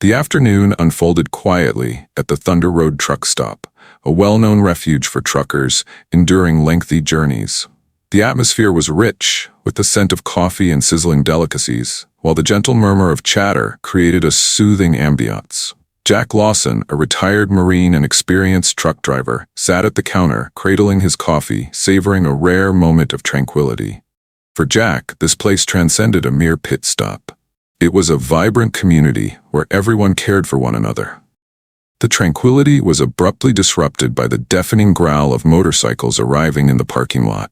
The afternoon unfolded quietly at the Thunder Road truck stop, a well-known refuge for truckers enduring lengthy journeys. The atmosphere was rich, with the scent of coffee and sizzling delicacies, while the gentle murmur of chatter created a soothing ambiance. Jack Lawson, a retired Marine and experienced truck driver, sat at the counter, cradling his coffee, savoring a rare moment of tranquility. For Jack, this place transcended a mere pit stop. It was a vibrant community where everyone cared for one another. The tranquility was abruptly disrupted by the deafening growl of motorcycles arriving in the parking lot.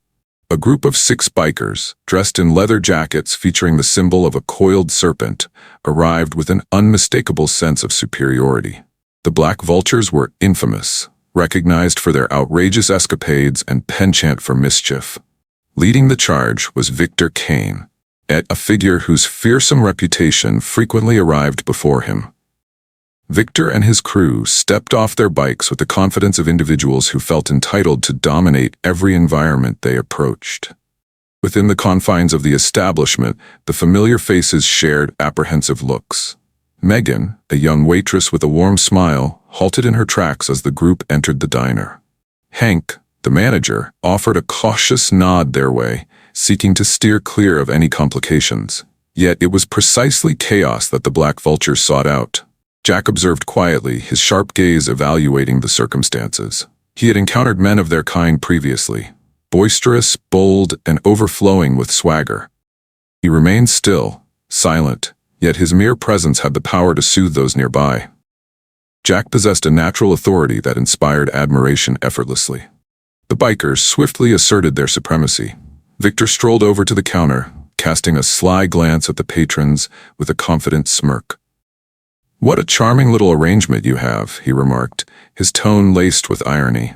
A group of 6 bikers, dressed in leather jackets featuring the symbol of a coiled serpent, arrived with an unmistakable sense of superiority. The Black Vultures were infamous, recognized for their outrageous escapades and penchant for mischief. Leading the charge was Victor Kane, a figure whose fearsome reputation frequently arrived before him. Victor and his crew stepped off their bikes with the confidence of individuals who felt entitled to dominate every environment they approached. Within the confines of the establishment, the familiar faces shared apprehensive looks. Megan, a young waitress with a warm smile, halted in her tracks as the group entered the diner. Hank, the manager, offered a cautious nod their way, seeking to steer clear of any complications. Yet it was precisely chaos that the Black Vultures sought out. Jack observed quietly, his sharp gaze evaluating the circumstances. He had encountered men of their kind previously, boisterous, bold, and overflowing with swagger. He remained still, silent, yet his mere presence had the power to soothe those nearby. Jack possessed a natural authority that inspired admiration effortlessly. The bikers swiftly asserted their supremacy. Victor strolled over to the counter, casting a sly glance at the patrons with a confident smirk. "What a charming little arrangement you have," he remarked, his tone laced with irony.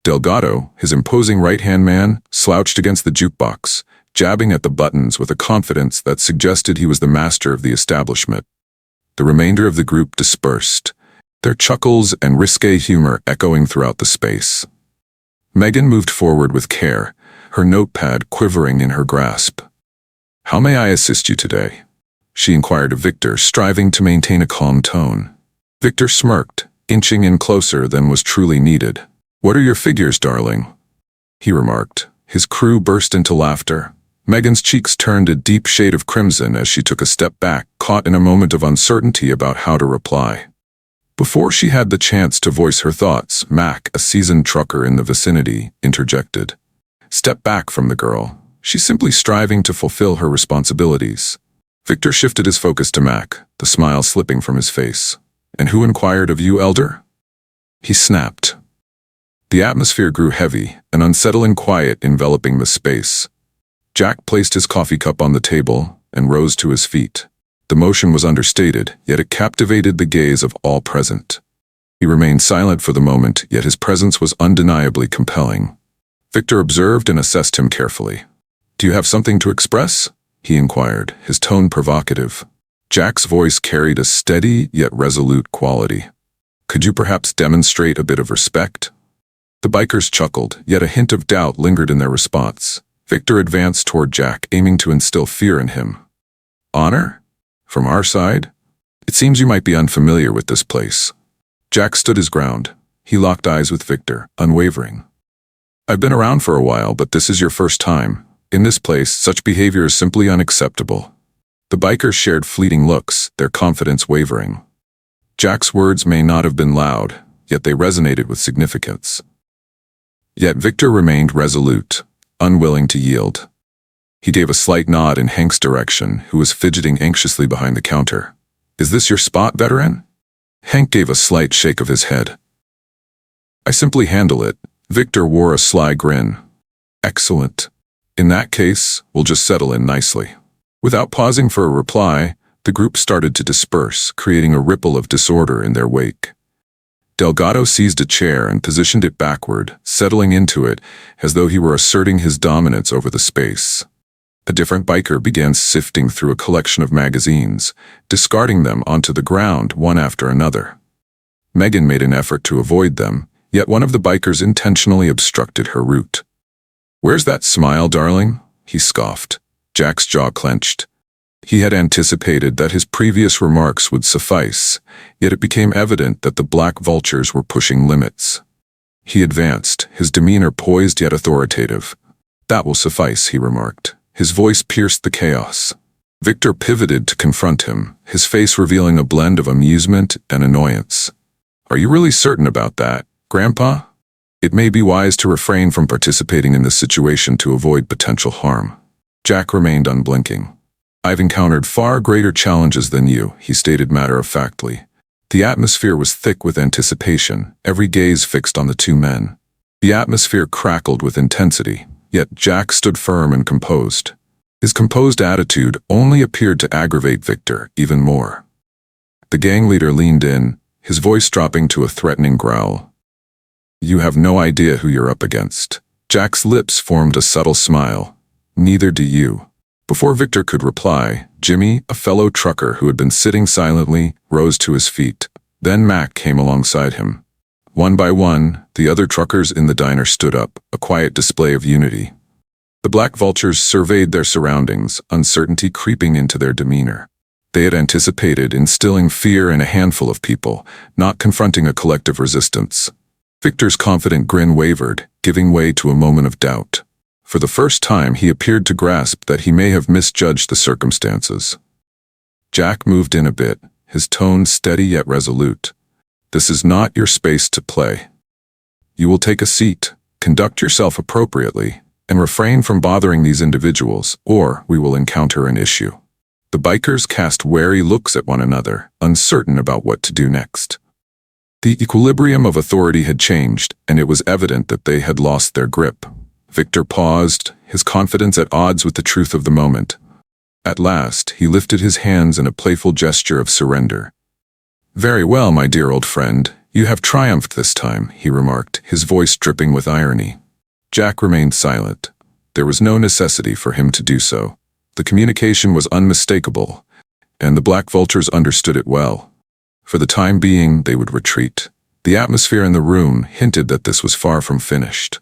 Delgado, his imposing right-hand man, slouched against the jukebox, jabbing at the buttons with a confidence that suggested he was the master of the establishment. The remainder of the group dispersed, their chuckles and risque humor echoing throughout the space. Megan moved forward with care, her notepad quivering in her grasp. "How may I assist you today?" she inquired of Victor, striving to maintain a calm tone. Victor smirked, inching in closer than was truly needed. "What are your figures, darling?" he remarked. His crew burst into laughter. Megan's cheeks turned a deep shade of crimson as she took a step back, caught in a moment of uncertainty about how to reply. Before she had the chance to voice her thoughts, Mac, a seasoned trucker in the vicinity, interjected. "Step back from the girl. She's simply striving to fulfill her responsibilities." Victor shifted his focus to Mac, the smile slipping from his face. "And who inquired of you, elder?" He snapped. The atmosphere grew heavy, an unsettling quiet enveloping the space. Jack placed his coffee cup on the table and rose to his feet. The motion was understated, yet it captivated the gaze of all present. He remained silent for the moment, yet his presence was undeniably compelling. Victor observed and assessed him carefully. "Do you have something to express?" he inquired, his tone provocative. Jack's voice carried a steady yet resolute quality. "Could you perhaps demonstrate a bit of respect?" The bikers chuckled, yet a hint of doubt lingered in their response. Victor advanced toward Jack, aiming to instill fear in him. "Honor? From our side? It seems you might be unfamiliar with this place." Jack stood his ground. He locked eyes with Victor, unwavering. "I've been around for a while, but this is your first time. In this place, such behavior is simply unacceptable." The bikers shared fleeting looks, their confidence wavering. Jack's words may not have been loud, yet they resonated with significance. Yet Victor remained resolute, unwilling to yield. He gave a slight nod in Hank's direction, who was fidgeting anxiously behind the counter. "Is this your spot, veteran?" Hank gave a slight shake of his head. "I simply handle it." Victor wore a sly grin. "Excellent. In that case, we'll just settle in nicely." Without pausing for a reply, the group started to disperse, creating a ripple of disorder in their wake. Delgado seized a chair and positioned it backward, settling into it as though he were asserting his dominance over the space. A different biker began sifting through a collection of magazines, discarding them onto the ground one after another. Megan made an effort to avoid them, yet one of the bikers intentionally obstructed her route. "Where's that smile, darling?" he scoffed. Jack's jaw clenched. He had anticipated that his previous remarks would suffice, yet it became evident that the Black Vultures were pushing limits. He advanced, his demeanor poised yet authoritative. "That will suffice," he remarked. His voice pierced the chaos. Victor pivoted to confront him, his face revealing a blend of amusement and annoyance. "Are you really certain about that, Grandpa? It may be wise to refrain from participating in this situation to avoid potential harm." Jack remained unblinking. "I've encountered far greater challenges than you," he stated matter-of-factly. The atmosphere was thick with anticipation, every gaze fixed on the two men. The atmosphere crackled with intensity, yet Jack stood firm and composed. His composed attitude only appeared to aggravate Victor even more. The gang leader leaned in, his voice dropping to a threatening growl. "You have no idea who you're up against." Jack's lips formed a subtle smile. "Neither do you." Before Victor could reply, Jimmy, a fellow trucker who had been sitting silently, rose to his feet. Then Mac came alongside him. One by one, the other truckers in the diner stood up, a quiet display of unity. The Black Vultures surveyed their surroundings, uncertainty creeping into their demeanor. They had anticipated instilling fear in a handful of people, not confronting a collective resistance. Victor's confident grin wavered, giving way to a moment of doubt. For the first time, he appeared to grasp that he may have misjudged the circumstances. Jack moved in a bit, his tone steady yet resolute. "This is not your space to play. You will take a seat, conduct yourself appropriately, and refrain from bothering these individuals, or we will encounter an issue." The bikers cast wary looks at one another, uncertain about what to do next. The equilibrium of authority had changed, and it was evident that they had lost their grip. Victor paused, his confidence at odds with the truth of the moment. At last, he lifted his hands in a playful gesture of surrender. "Very well, my dear old friend, you have triumphed this time," he remarked, his voice dripping with irony. Jack remained silent. There was no necessity for him to do so. The communication was unmistakable, and the Black Vultures understood it well. For the time being, they would retreat. The atmosphere in the room hinted that this was far from finished.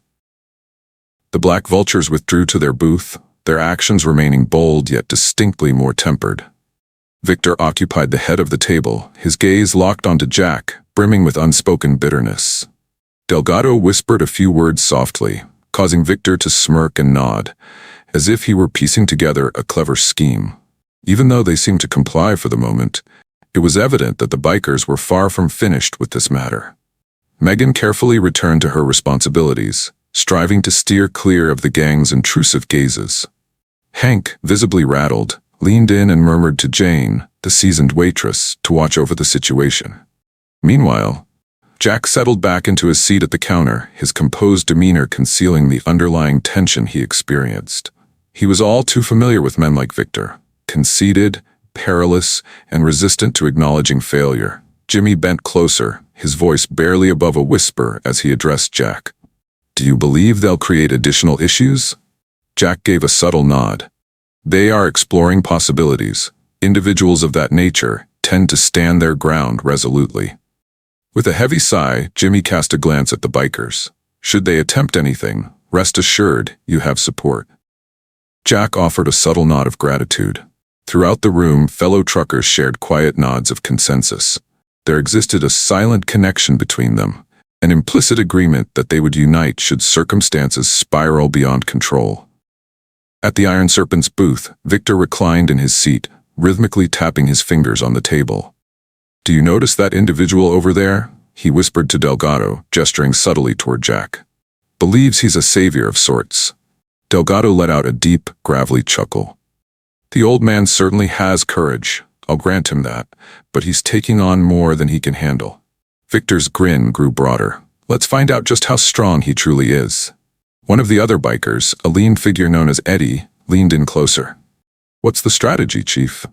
The Black Vultures withdrew to their booth, their actions remaining bold yet distinctly more tempered. Victor occupied the head of the table, his gaze locked onto Jack, brimming with unspoken bitterness. Delgado whispered a few words softly, causing Victor to smirk and nod, as if he were piecing together a clever scheme. Even though they seemed to comply for the moment, it was evident that the bikers were far from finished with this matter. Megan carefully returned to her responsibilities, striving to steer clear of the gang's intrusive gazes. Hank, visibly rattled, leaned in and murmured to Jane, the seasoned waitress, to watch over the situation. Meanwhile, Jack settled back into his seat at the counter, his composed demeanor concealing the underlying tension he experienced. He was all too familiar with men like Victor, conceited, perilous, and resistant to acknowledging failure. Jimmy bent closer, his voice barely above a whisper as he addressed Jack. "Do you believe they'll create additional issues?" Jack gave a subtle nod. "They are exploring possibilities. Individuals of that nature tend to stand their ground resolutely." With a heavy sigh, Jimmy cast a glance at the bikers. "Should they attempt anything, rest assured you have support." Jack offered a subtle nod of gratitude. Throughout the room, fellow truckers shared quiet nods of consensus. There existed a silent connection between them, an implicit agreement that they would unite should circumstances spiral beyond control. At the Iron Serpent's booth, Victor reclined in his seat, rhythmically tapping his fingers on the table. "Do you notice that individual over there?" he whispered to Delgado, gesturing subtly toward Jack. "Believes he's a savior of sorts." Delgado let out a deep, gravelly chuckle. "The old man certainly has courage, I'll grant him that, but he's taking on more than he can handle." Victor's grin grew broader. "Let's find out just how strong he truly is." One of the other bikers, a lean figure known as Eddie, leaned in closer. "What's the strategy, Chief?"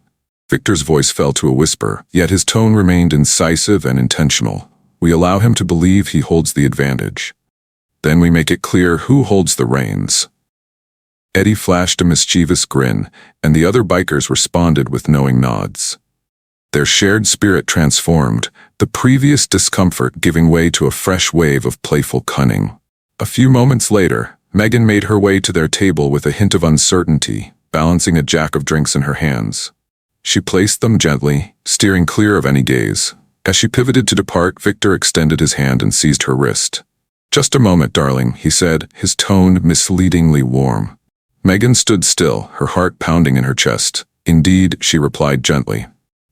Victor's voice fell to a whisper, yet his tone remained incisive and intentional. "We allow him to believe he holds the advantage. Then we make it clear who holds the reins." Eddie flashed a mischievous grin, and the other bikers responded with knowing nods. Their shared spirit transformed, the previous discomfort giving way to a fresh wave of playful cunning. A few moments later, Megan made her way to their table with a hint of uncertainty, balancing a jack of drinks in her hands. She placed them gently, steering clear of any gaze. As she pivoted to depart, Victor extended his hand and seized her wrist. "Just a moment, darling," he said, his tone misleadingly warm. Megan stood still, her heart pounding in her chest. "Indeed," she replied gently.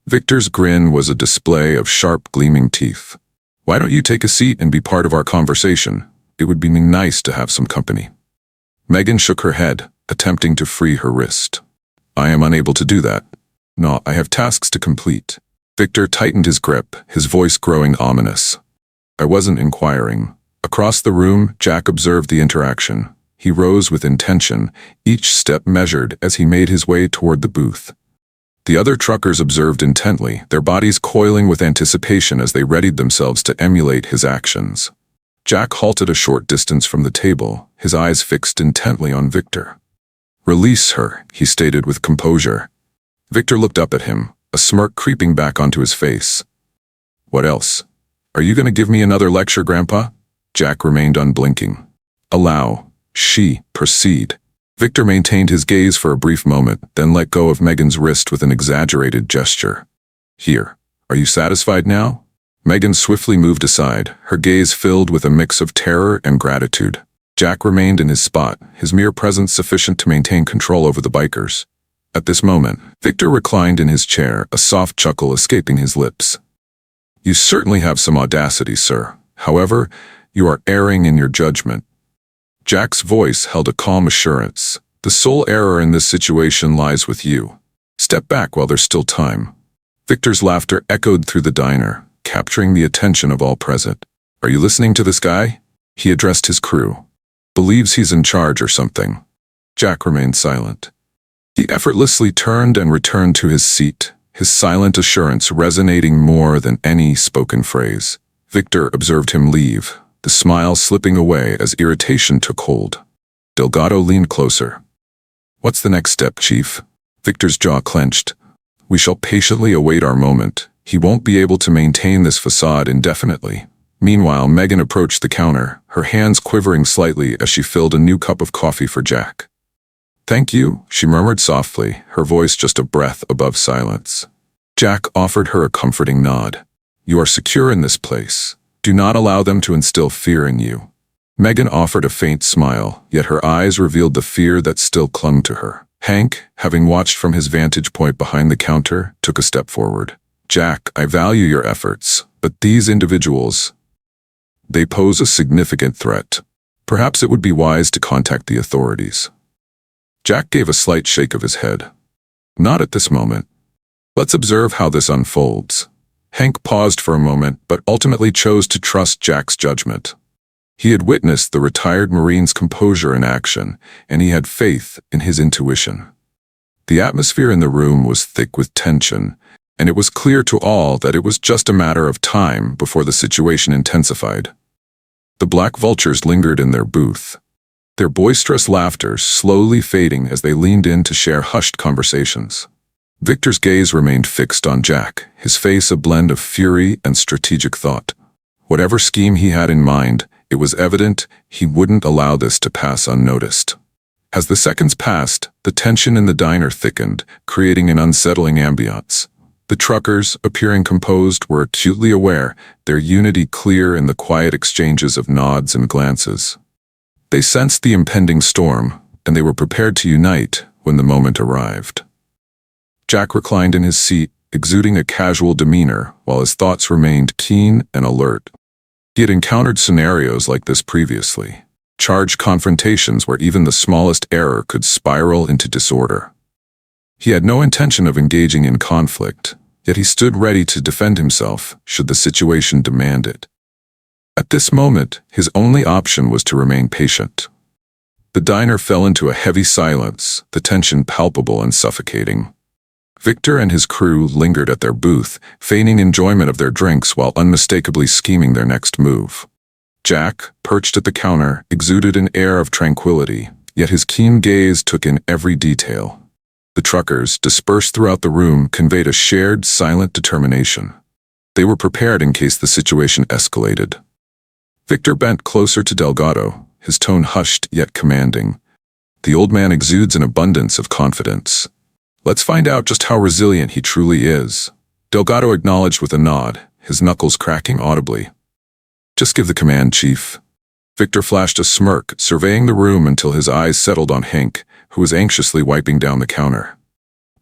Victor's grin was a display of sharp, gleaming teeth. "Why don't you take a seat and be part of our conversation? It would be nice to have some company." Megan shook her head, attempting to free her wrist. "I am unable to do that. No, I have tasks to complete." Victor tightened his grip, his voice growing ominous. "I wasn't inquiring." Across the room, Jack observed the interaction. He rose with intention, each step measured as he made his way toward the booth. The other truckers observed intently, their bodies coiling with anticipation as they readied themselves to emulate his actions. Jack halted a short distance from the table, his eyes fixed intently on Victor. "Release her," he stated with composure. Victor looked up at him, a smirk creeping back onto his face. "What else? Are you going to give me another lecture, Grandpa?" Jack remained unblinking. "Allow. She. Proceed." Victor maintained his gaze for a brief moment, then let go of Megan's wrist with an exaggerated gesture. "Here. Are you satisfied now?" Megan swiftly moved aside, her gaze filled with a mix of terror and gratitude. Jack remained in his spot, his mere presence sufficient to maintain control over the bikers. At this moment, Victor reclined in his chair, a soft chuckle escaping his lips. "You certainly have some audacity, sir. However, you are erring in your judgment." Jack's voice held a calm assurance. "The sole error in this situation lies with you. Step back while there's still time." Victor's laughter echoed through the diner, capturing the attention of all present. "Are you listening to this guy?" He addressed his crew. "Believes he's in charge or something." Jack remained silent. He effortlessly turned and returned to his seat, his silent assurance resonating more than any spoken phrase. Victor observed him leave, the smile slipping away as irritation took hold. Delgado leaned closer. "What's the next step, Chief?" Victor's jaw clenched. "We shall patiently await our moment. He won't be able to maintain this facade indefinitely." Meanwhile, Megan approached the counter, her hands quivering slightly as she filled a new cup of coffee for Jack. "Thank you," she murmured softly, her voice just a breath above silence. Jack offered her a comforting nod. "You are secure in this place. Do not allow them to instill fear in you." Megan offered a faint smile, yet her eyes revealed the fear that still clung to her. Hank, having watched from his vantage point behind the counter, took a step forward. "Jack, I value your efforts, but these individuals, they pose a significant threat. Perhaps it would be wise to contact the authorities." Jack gave a slight shake of his head. "Not at this moment. Let's observe how this unfolds." Hank paused for a moment, but ultimately chose to trust Jack's judgment. He had witnessed the retired Marine's composure in action, and he had faith in his intuition. The atmosphere in the room was thick with tension, and it was clear to all that it was just a matter of time before the situation intensified. The Black Vultures lingered in their booth, their boisterous laughter slowly fading as they leaned in to share hushed conversations. Victor's gaze remained fixed on Jack, his face a blend of fury and strategic thought. Whatever scheme he had in mind, it was evident he wouldn't allow this to pass unnoticed. As the seconds passed, the tension in the diner thickened, creating an unsettling ambiance. The truckers, appearing composed, were acutely aware, their unity clear in the quiet exchanges of nods and glances. They sensed the impending storm, and they were prepared to unite when the moment arrived. Jack reclined in his seat, exuding a casual demeanor, while his thoughts remained keen and alert. He had encountered scenarios like this previously, charged confrontations where even the smallest error could spiral into disorder. He had no intention of engaging in conflict, yet he stood ready to defend himself should the situation demand it. At this moment, his only option was to remain patient. The diner fell into a heavy silence, the tension palpable and suffocating. Victor and his crew lingered at their booth, feigning enjoyment of their drinks while unmistakably scheming their next move. Jack, perched at the counter, exuded an air of tranquility, yet his keen gaze took in every detail. The truckers, dispersed throughout the room, conveyed a shared, silent determination. They were prepared in case the situation escalated. Victor bent closer to Delgado, his tone hushed yet commanding. The old man exudes an abundance of confidence. Let's find out just how resilient he truly is. Delgado acknowledged with a nod, his knuckles cracking audibly. Just give the command, Chief. Victor flashed a smirk, surveying the room until his eyes settled on Hank, who was anxiously wiping down the counter.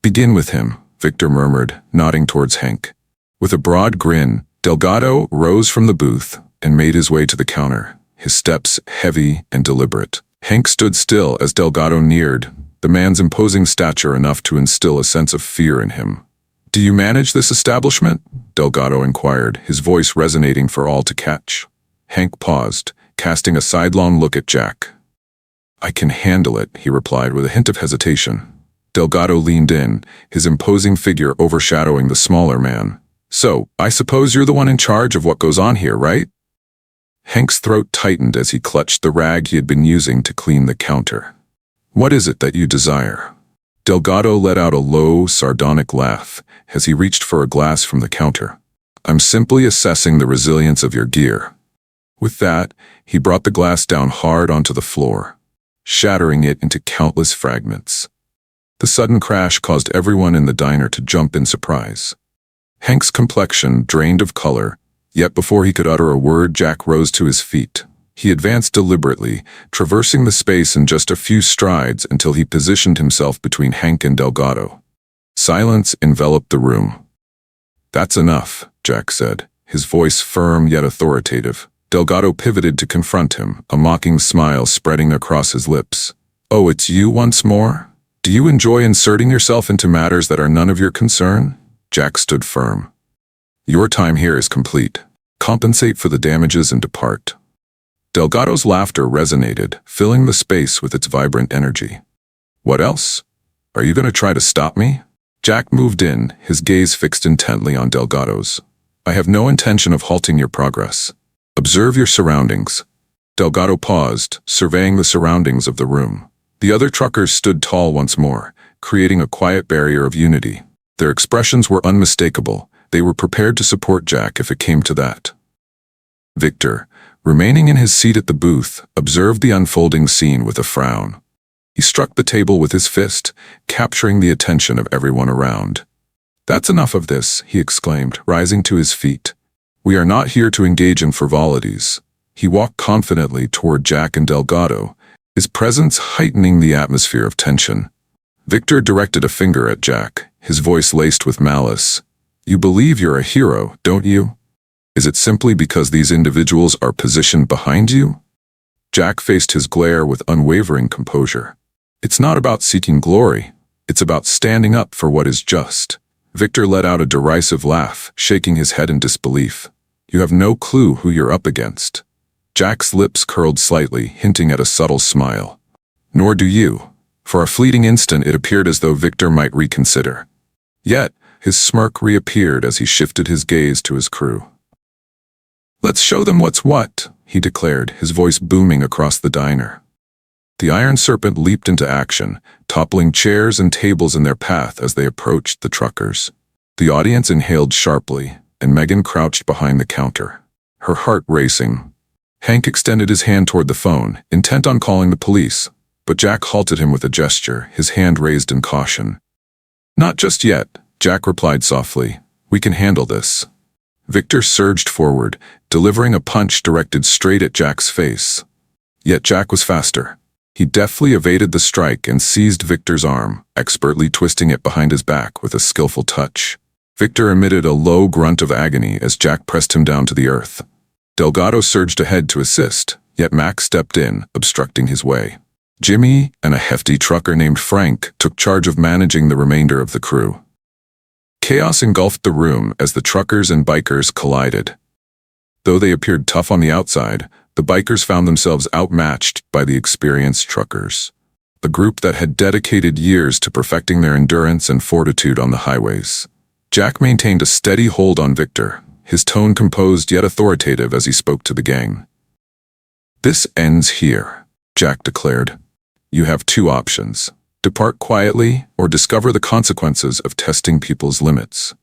Begin with him, Victor murmured, nodding towards Hank. With a broad grin, Delgado rose from the booth and made his way to the counter, his steps heavy and deliberate. Hank stood still as Delgado neared, the man's imposing stature enough to instill a sense of fear in him. Do you manage this establishment? Delgado inquired, his voice resonating for all to catch. Hank paused, casting a sidelong look at Jack. I can handle it, he replied with a hint of hesitation. Delgado leaned in, his imposing figure overshadowing the smaller man. So, I suppose you're the one in charge of what goes on here, right? Hank's throat tightened as he clutched the rag he had been using to clean the counter. What is it that you desire? Delgado let out a low, sardonic laugh as he reached for a glass from the counter. I'm simply assessing the resilience of your gear. With that, he brought the glass down hard onto the floor, shattering it into countless fragments. The sudden crash caused everyone in the diner to jump in surprise. Hank's complexion drained of color, yet before he could utter a word, Jack rose to his feet. He advanced deliberately, traversing the space in just a few strides until he positioned himself between Hank and Delgado. Silence enveloped the room. That's enough, Jack said, his voice firm yet authoritative. Delgado pivoted to confront him, a mocking smile spreading across his lips. Oh, it's you once more? Do you enjoy inserting yourself into matters that are none of your concern? Jack stood firm. Your time here is complete. Compensate for the damages and depart. Delgado's laughter resonated, filling the space with its vibrant energy. What else? Are you going to try to stop me? Jack moved in, his gaze fixed intently on Delgado's. I have no intention of halting your progress. Observe your surroundings. Delgado paused, surveying the surroundings of the room. The other truckers stood tall once more, creating a quiet barrier of unity. Their expressions were unmistakable. They were prepared to support Jack if it came to that. Victor, remaining in his seat at the booth, observed the unfolding scene with a frown. He struck the table with his fist, capturing the attention of everyone around. That's enough of this, he exclaimed, rising to his feet. We are not here to engage in frivolities. He walked confidently toward Jack and Delgado, his presence heightening the atmosphere of tension. Victor directed a finger at Jack, his voice laced with malice. You believe you're a hero, don't you? Is it simply because these individuals are positioned behind you? Jack faced his glare with unwavering composure. It's not about seeking glory. It's about standing up for what is just. Victor let out a derisive laugh, shaking his head in disbelief. You have no clue who you're up against. Jack's lips curled slightly, hinting at a subtle smile. Nor do you. For a fleeting instant it appeared as though Victor might reconsider. Yet, his smirk reappeared as he shifted his gaze to his crew. Let's show them what's what, he declared, his voice booming across the diner. The Iron Serpent leaped into action, toppling chairs and tables in their path as they approached the truckers. The audience inhaled sharply, and Megan crouched behind the counter, her heart racing. Hank extended his hand toward the phone, intent on calling the police, but Jack halted him with a gesture, his hand raised in caution. Not just yet, Jack replied softly. We can handle this. Victor surged forward, delivering a punch directed straight at Jack's face. Yet Jack was faster. He deftly evaded the strike and seized Victor's arm, expertly twisting it behind his back with a skillful touch. Victor emitted a low grunt of agony as Jack pressed him down to the earth. Delgado surged ahead to assist, yet Max stepped in, obstructing his way. Jimmy and a hefty trucker named Frank took charge of managing the remainder of the crew. Chaos engulfed the room as the truckers and bikers collided. Though they appeared tough on the outside, the bikers found themselves outmatched by the experienced truckers, the group that had dedicated years to perfecting their endurance and fortitude on the highways. Jack maintained a steady hold on Victor, his tone composed yet authoritative as he spoke to the gang. This ends here, Jack declared. You have two options. Depart quietly or discover the consequences of testing people's limits.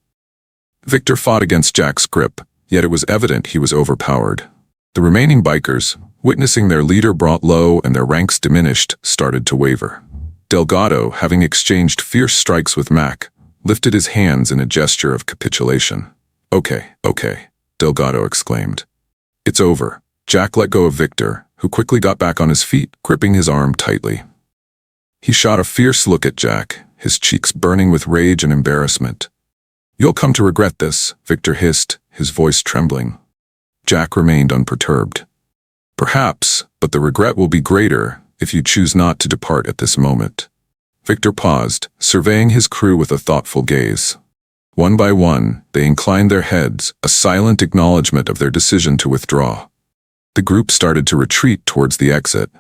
Victor fought against Jack's grip, yet it was evident he was overpowered. The remaining bikers, witnessing their leader brought low and their ranks diminished, started to waver. Delgado, having exchanged fierce strikes with Mac, lifted his hands in a gesture of capitulation. Okay, Delgado exclaimed. It's over. Jack let go of Victor, who quickly got back on his feet, gripping his arm tightly. He shot a fierce look at Jack, his cheeks burning with rage and embarrassment. You'll come to regret this, Victor hissed, his voice trembling. Jack remained unperturbed. Perhaps, but the regret will be greater if you choose not to depart at this moment. Victor paused, surveying his crew with a thoughtful gaze. One by one, they inclined their heads, a silent acknowledgement of their decision to withdraw. The group started to retreat towards the exit,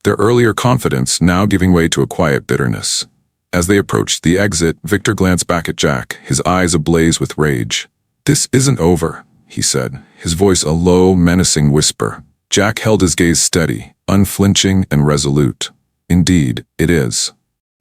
their earlier confidence now giving way to a quiet bitterness. As they approached the exit, Victor glanced back at Jack, his eyes ablaze with rage. This isn't over, he said, his voice a low, menacing whisper. Jack held his gaze steady, unflinching and resolute. Indeed, it is.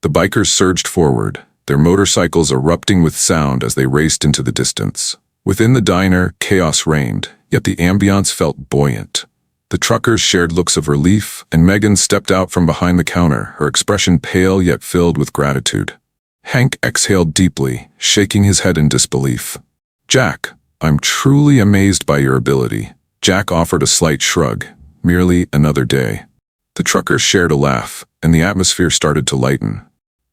The bikers surged forward, their motorcycles erupting with sound as they raced into the distance. Within the diner, chaos reigned, yet the ambiance felt buoyant. The truckers shared looks of relief, and Megan stepped out from behind the counter, her expression pale yet filled with gratitude. Hank exhaled deeply, shaking his head in disbelief. Jack, I'm truly amazed by your ability. Jack offered a slight shrug. Merely another day. The truckers shared a laugh, and the atmosphere started to lighten.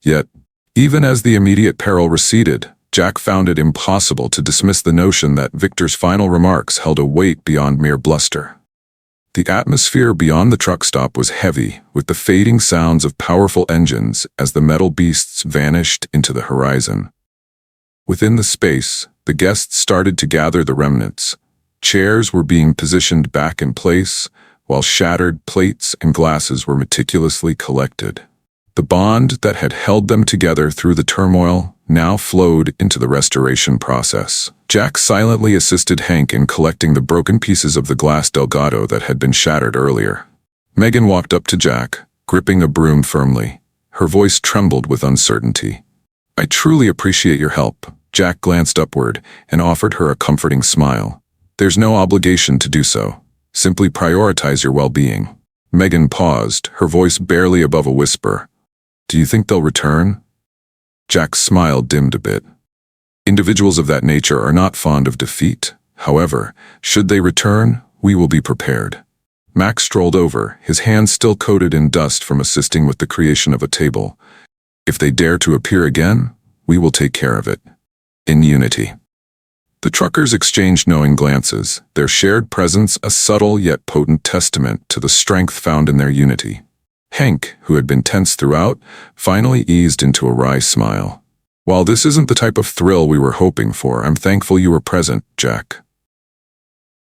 Yet, even as the immediate peril receded, Jack found it impossible to dismiss the notion that Victor's final remarks held a weight beyond mere bluster. The atmosphere beyond the truck stop was heavy, with the fading sounds of powerful engines as the metal beasts vanished into the horizon. Within the space, the guests started to gather the remnants. Chairs were being positioned back in place, while shattered plates and glasses were meticulously collected. The bond that had held them together through the turmoil now flowed into the restoration process. Jack silently assisted Hank in collecting the broken pieces of the glass Delgado that had been shattered earlier. Megan walked up to Jack, gripping a broom firmly. Her voice trembled with uncertainty. I truly appreciate your help. Jack glanced upward and offered her a comforting smile. There's no obligation to do so. Simply prioritize your well-being. Megan paused, her voice barely above a whisper. Do you think they'll return? Jack's smile dimmed a bit. Individuals of that nature are not fond of defeat. However, should they return, we will be prepared. Max strolled over, his hands still coated in dust from assisting with the creation of a table. If they dare to appear again, we will take care of it. In unity. The truckers exchanged knowing glances, their shared presence a subtle yet potent testament to the strength found in their unity. Hank, who had been tense throughout, finally eased into a wry smile. While this isn't the type of thrill we were hoping for, I'm thankful you were present, Jack.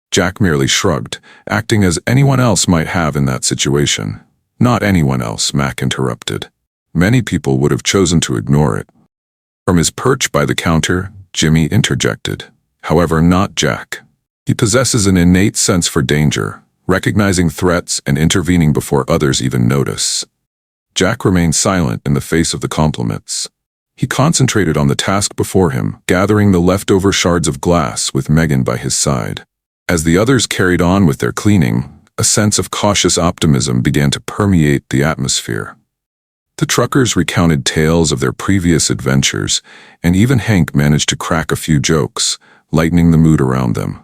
Jack merely shrugged, acting as anyone else might have in that situation. Not anyone else, Mac interrupted. Many people would have chosen to ignore it. From his perch by the counter, Jimmy interjected. However, not Jack. He possesses an innate sense for danger, recognizing threats and intervening before others even notice. Jack remained silent in the face of the compliments. He concentrated on the task before him, gathering the leftover shards of glass with Megan by his side. As the others carried on with their cleaning, a sense of cautious optimism began to permeate the atmosphere. The truckers recounted tales of their previous adventures, and even Hank managed to crack a few jokes, lightening the mood around them.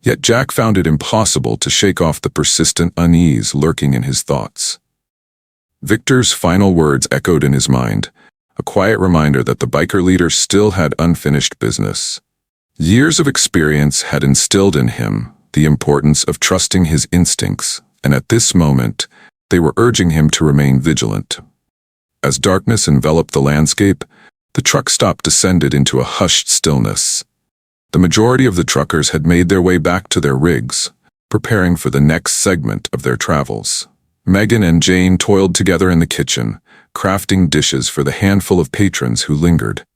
Yet Jack found it impossible to shake off the persistent unease lurking in his thoughts. Victor's final words echoed in his mind, a quiet reminder that the biker leader still had unfinished business. Years of experience had instilled in him the importance of trusting his instincts, and at this moment, they were urging him to remain vigilant. As darkness enveloped the landscape, the truck stop descended into a hushed stillness. The majority of the truckers had made their way back to their rigs, preparing for the next segment of their travels. Megan and Jane toiled together in the kitchen, crafting dishes for the handful of patrons who lingered.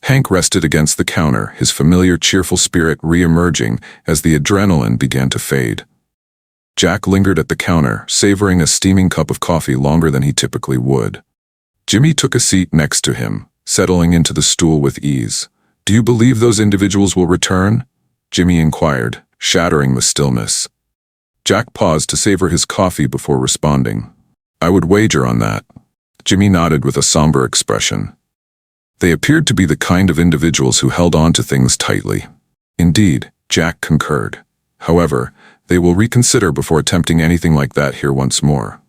Hank rested against the counter, his familiar cheerful spirit re-emerging as the adrenaline began to fade. Jack lingered at the counter, savoring a steaming cup of coffee longer than he typically would. Jimmy took a seat next to him, settling into the stool with ease. Do you believe those individuals will return? Jimmy inquired, shattering the stillness. Jack paused to savor his coffee before responding. I would wager on that. Jimmy nodded with a somber expression. They appeared to be the kind of individuals who held on to things tightly. Indeed, Jack concurred. However, they will reconsider before attempting anything like that here once more.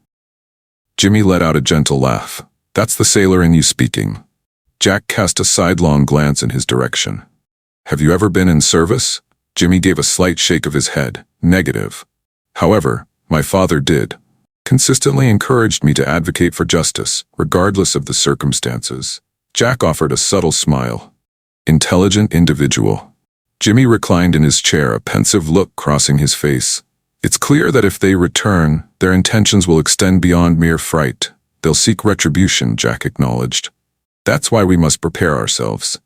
Jimmy let out a gentle laugh. That's the sailor in you speaking. Jack cast a sidelong glance in his direction. Have you ever been in service? Jimmy gave a slight shake of his head. Negative. However, my father did. Consistently encouraged me to advocate for justice, regardless of the circumstances. Jack offered a subtle smile. Intelligent individual. Jimmy reclined in his chair, a pensive look crossing his face. It's clear that if they return, their intentions will extend beyond mere fright. They'll seek retribution, Jack acknowledged. That's why we must prepare ourselves.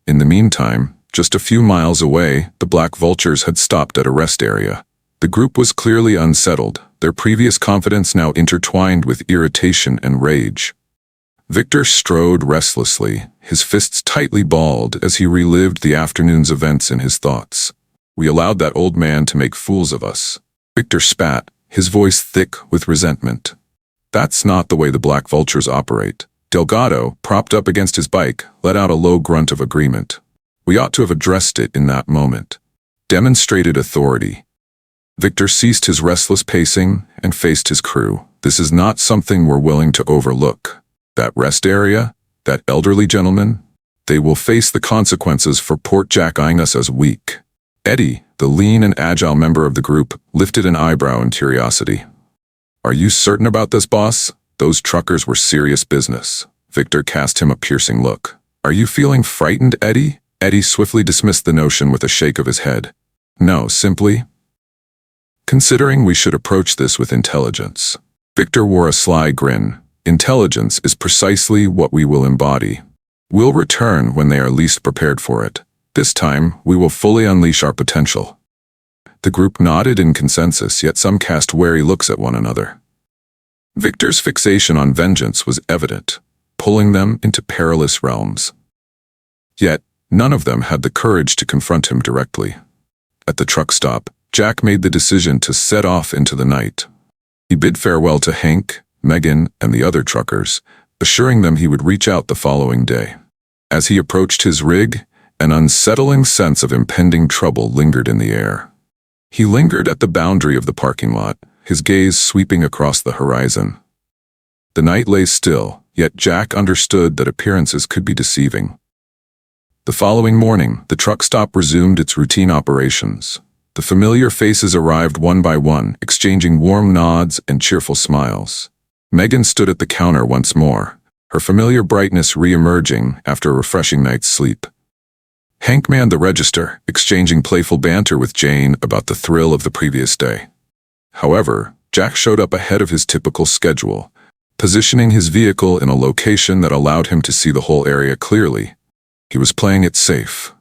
In the meantime, just a few miles away, the Black Vultures had stopped at a rest area. The group was clearly unsettled, their previous confidence now intertwined with irritation and rage. Victor strode restlessly, his fists tightly balled as he relived the afternoon's events in his thoughts. We allowed that old man to make fools of us. Victor spat, his voice thick with resentment. That's not the way the Black Vultures operate. Delgado, propped up against his bike, let out a low grunt of agreement. We ought to have addressed it in that moment. Demonstrated authority. Victor ceased his restless pacing and faced his crew. This is not something we're willing to overlook. That rest area, that elderly gentleman, they will face the consequences for Port Jack eyeing us as weak. Eddie, the lean and agile member of the group, lifted an eyebrow in curiosity. Are you certain about this, boss? Those truckers were serious business. Victor cast him a piercing look. Are you feeling frightened, Eddie? Eddie swiftly dismissed the notion with a shake of his head. No, simply considering we should approach this with intelligence. Victor wore a sly grin. Intelligence is precisely what we will embody. We'll return when they are least prepared for it. This time, we will fully unleash our potential. The group nodded in consensus, yet some cast wary looks at one another. Victor's fixation on vengeance was evident, pulling them into perilous realms. Yet, none of them had the courage to confront him directly. At the truck stop, Jack made the decision to set off into the night. He bid farewell to Hank, Megan, and the other truckers, assuring them he would reach out the following day. As he approached his rig, an unsettling sense of impending trouble lingered in the air. He lingered at the boundary of the parking lot, his gaze sweeping across the horizon. The night lay still, yet Jack understood that appearances could be deceiving. The following morning, the truck stop resumed its routine operations. The familiar faces arrived one by one, exchanging warm nods and cheerful smiles. Megan stood at the counter once more, her familiar brightness re-emerging after a refreshing night's sleep. Hank manned the register, exchanging playful banter with Jane about the thrill of the previous day. However, Jack showed up ahead of his typical schedule, positioning his vehicle in a location that allowed him to see the whole area clearly. He was playing it safe.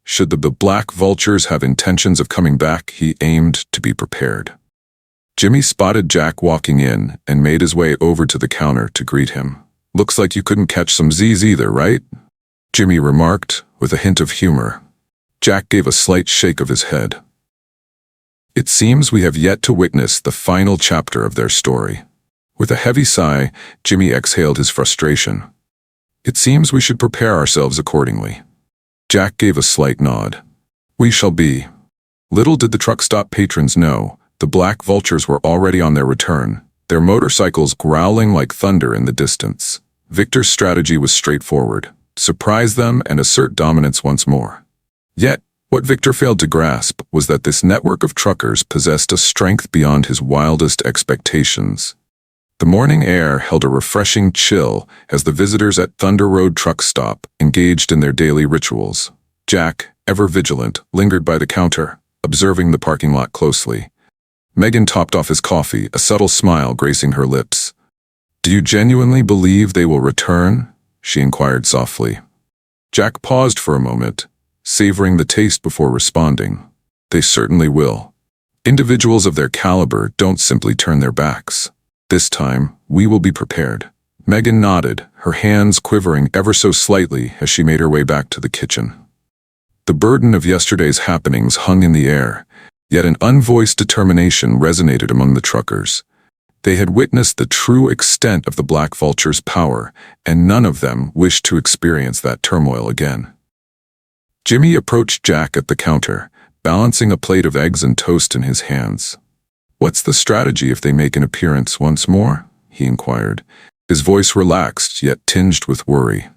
Should the Black Vultures have intentions of coming back, he aimed to be prepared. Jimmy spotted Jack walking in and made his way over to the counter to greet him. Looks like you couldn't catch some Z's either, right? Jimmy remarked, with a hint of humor. Jack gave a slight shake of his head. It seems we have yet to witness the final chapter of their story. With a heavy sigh, Jimmy exhaled his frustration. It seems we should prepare ourselves accordingly. Jack gave a slight nod. We shall be. Little did the truck stop patrons know, the Black Vultures were already on their return, their motorcycles growling like thunder in the distance. Victor's strategy was straightforward: surprise them and assert dominance once more. Yet, what Victor failed to grasp was that this network of truckers possessed a strength beyond his wildest expectations. The morning air held a refreshing chill as the visitors at Thunder Road truck stop engaged in their daily rituals. Jack, ever vigilant, lingered by the counter, observing the parking lot closely. Megan topped off his coffee, a subtle smile gracing her lips. Do you genuinely believe they will return? She inquired softly. Jack paused for a moment, savoring the taste before responding. They certainly will. Individuals of their caliber don't simply turn their backs. This time, we will be prepared. Megan nodded, her hands quivering ever so slightly as she made her way back to the kitchen. The burden of yesterday's happenings hung in the air, yet an unvoiced determination resonated among the truckers. They had witnessed the true extent of the Black Vultures' power, and none of them wished to experience that turmoil again. Jimmy approached Jack at the counter, balancing a plate of eggs and toast in his hands. "What's the strategy if they make an appearance once more?" he inquired. His voice relaxed, yet tinged with worry.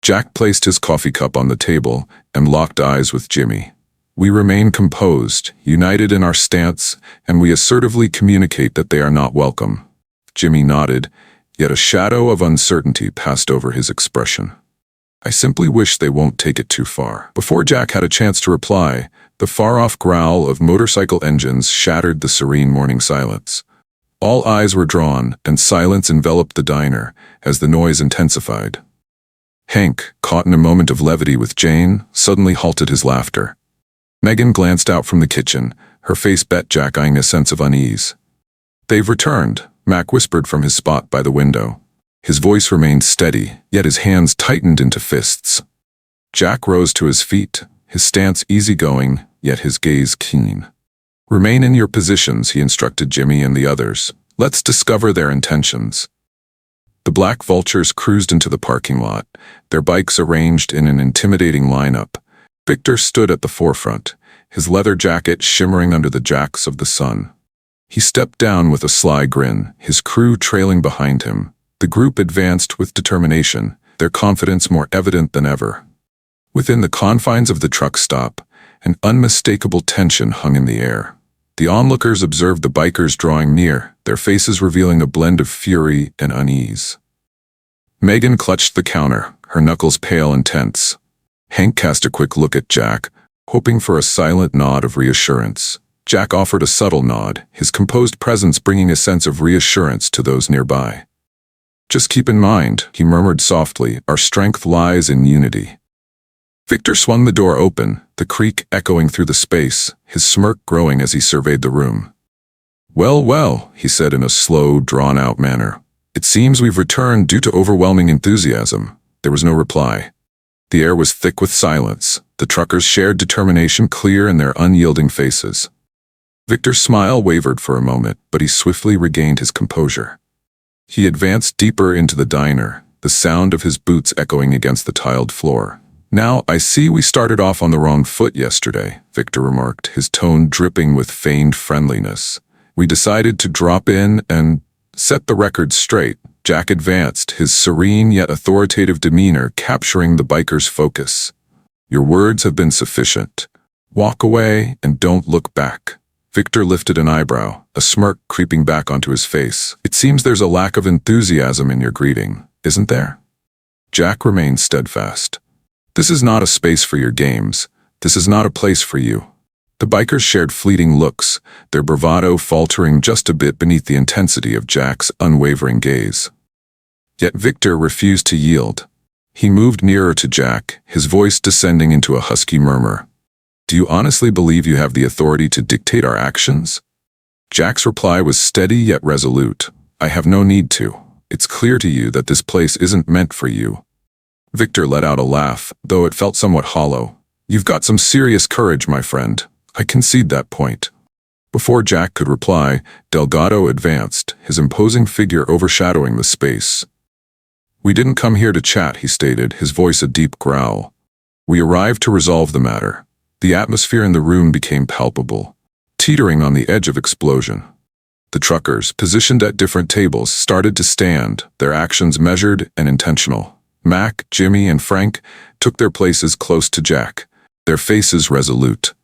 Jack placed his coffee cup on the table and locked eyes with Jimmy. "We remain composed, united in our stance, and we assertively communicate that they are not welcome." Jimmy nodded, yet a shadow of uncertainty passed over his expression. "I simply wish they won't take it too far." Before Jack had a chance to reply, the far-off growl of motorcycle engines shattered the serene morning silence. All eyes were drawn, and silence enveloped the diner as the noise intensified. Hank, caught in a moment of levity with Jane, suddenly halted his laughter. Megan glanced out from the kitchen, her face bet Jack eyeing a sense of unease. "They've returned," Mac whispered from his spot by the window. His voice remained steady, yet his hands tightened into fists. Jack rose to his feet, his stance easygoing, yet his gaze keen. "Remain in your positions," he instructed Jimmy and the others. "Let's discover their intentions." The Black Vultures cruised into the parking lot, their bikes arranged in an intimidating lineup. Victor stood at the forefront, his leather jacket shimmering under the jacks of the sun. He stepped down with a sly grin, his crew trailing behind him. The group advanced with determination, their confidence more evident than ever. Within the confines of the truck stop, an unmistakable tension hung in the air. The onlookers observed the bikers drawing near, their faces revealing a blend of fury and unease. Megan clutched the counter, her knuckles pale and tense. Hank cast a quick look at Jack, hoping for a silent nod of reassurance. Jack offered a subtle nod, his composed presence bringing a sense of reassurance to those nearby. "Just keep in mind," he murmured softly, "our strength lies in unity." Victor swung the door open, the creak echoing through the space, his smirk growing as he surveyed the room. "Well, well," he said in a slow, drawn-out manner. "It seems we've returned due to overwhelming enthusiasm." There was no reply. The air was thick with silence, the truckers' shared determination clear in their unyielding faces. Victor's smile wavered for a moment, but he swiftly regained his composure. He advanced deeper into the diner, the sound of his boots echoing against the tiled floor. "Now, I see we started off on the wrong foot yesterday," Victor remarked, his tone dripping with feigned friendliness. "We decided to drop in and set the record straight." Jack advanced, his serene yet authoritative demeanor capturing the biker's focus. "Your words have been sufficient. Walk away and don't look back." Victor lifted an eyebrow, a smirk creeping back onto his face. "It seems there's a lack of enthusiasm in your greeting, isn't there?" Jack remained steadfast. "This is not a space for your games. This is not a place for you." The bikers shared fleeting looks, their bravado faltering just a bit beneath the intensity of Jack's unwavering gaze. Yet Victor refused to yield. He moved nearer to Jack, his voice descending into a husky murmur. "Do you honestly believe you have the authority to dictate our actions?" Jack's reply was steady yet resolute. "I have no need to. It's clear to you that this place isn't meant for you." Victor let out a laugh, though it felt somewhat hollow. "You've got some serious courage, my friend. I concede that point." Before Jack could reply, Delgado advanced, his imposing figure overshadowing the space. "We didn't come here to chat," he stated, his voice a deep growl. "We arrived to resolve the matter." The atmosphere in the room became palpable, teetering on the edge of explosion. The truckers, positioned at different tables, started to stand, their actions measured and intentional. Mac, Jimmy, and Frank took their places close to Jack, their faces resolute.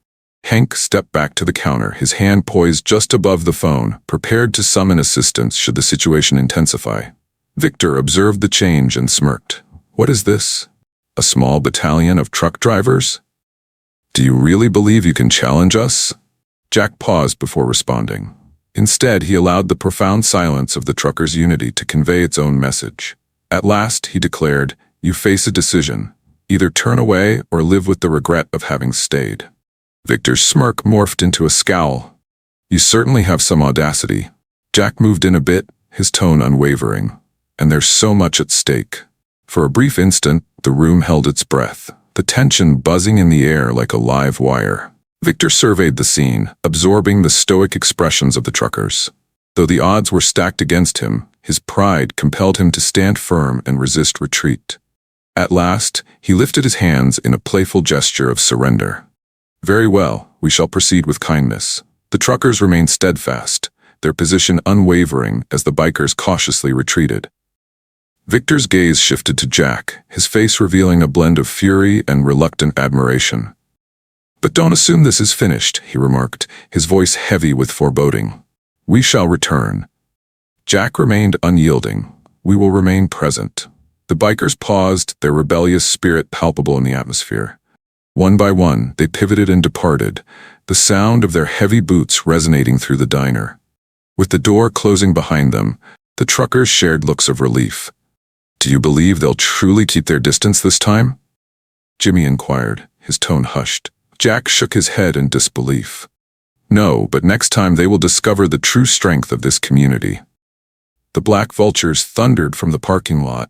Hank stepped back to the counter, his hand poised just above the phone, prepared to summon assistance should the situation intensify. Victor observed the change and smirked. "What is this? A small battalion of truck drivers? Do you really believe you can challenge us?" Jack paused before responding. Instead, he allowed the profound silence of the truckers' unity to convey its own message. At last, he declared, "You face a decision. Either turn away or live with the regret of having stayed." Victor's smirk morphed into a scowl. "You certainly have some audacity." Jack moved in a bit, his tone unwavering. "And there's so much at stake." For a brief instant, the room held its breath, the tension buzzing in the air like a live wire. Victor surveyed the scene, absorbing the stoic expressions of the truckers. Though the odds were stacked against him, his pride compelled him to stand firm and resist retreat. At last, he lifted his hands in a playful gesture of surrender. "Very well, we shall proceed with kindness." The truckers remained steadfast, their position unwavering as the bikers cautiously retreated. Victor's gaze shifted to Jack, his face revealing a blend of fury and reluctant admiration. "But don't assume this is finished," he remarked, his voice heavy with foreboding. "We shall return." Jack remained unyielding. "We will remain present." The bikers paused, their rebellious spirit palpable in the atmosphere. One by one, they pivoted and departed, the sound of their heavy boots resonating through the diner. With the door closing behind them, the truckers shared looks of relief. "Do you believe they'll truly keep their distance this time?" Jimmy inquired, his tone hushed. Jack shook his head in disbelief. "No, but next time they will discover the true strength of this community." The Black Vultures thundered from the parking lot,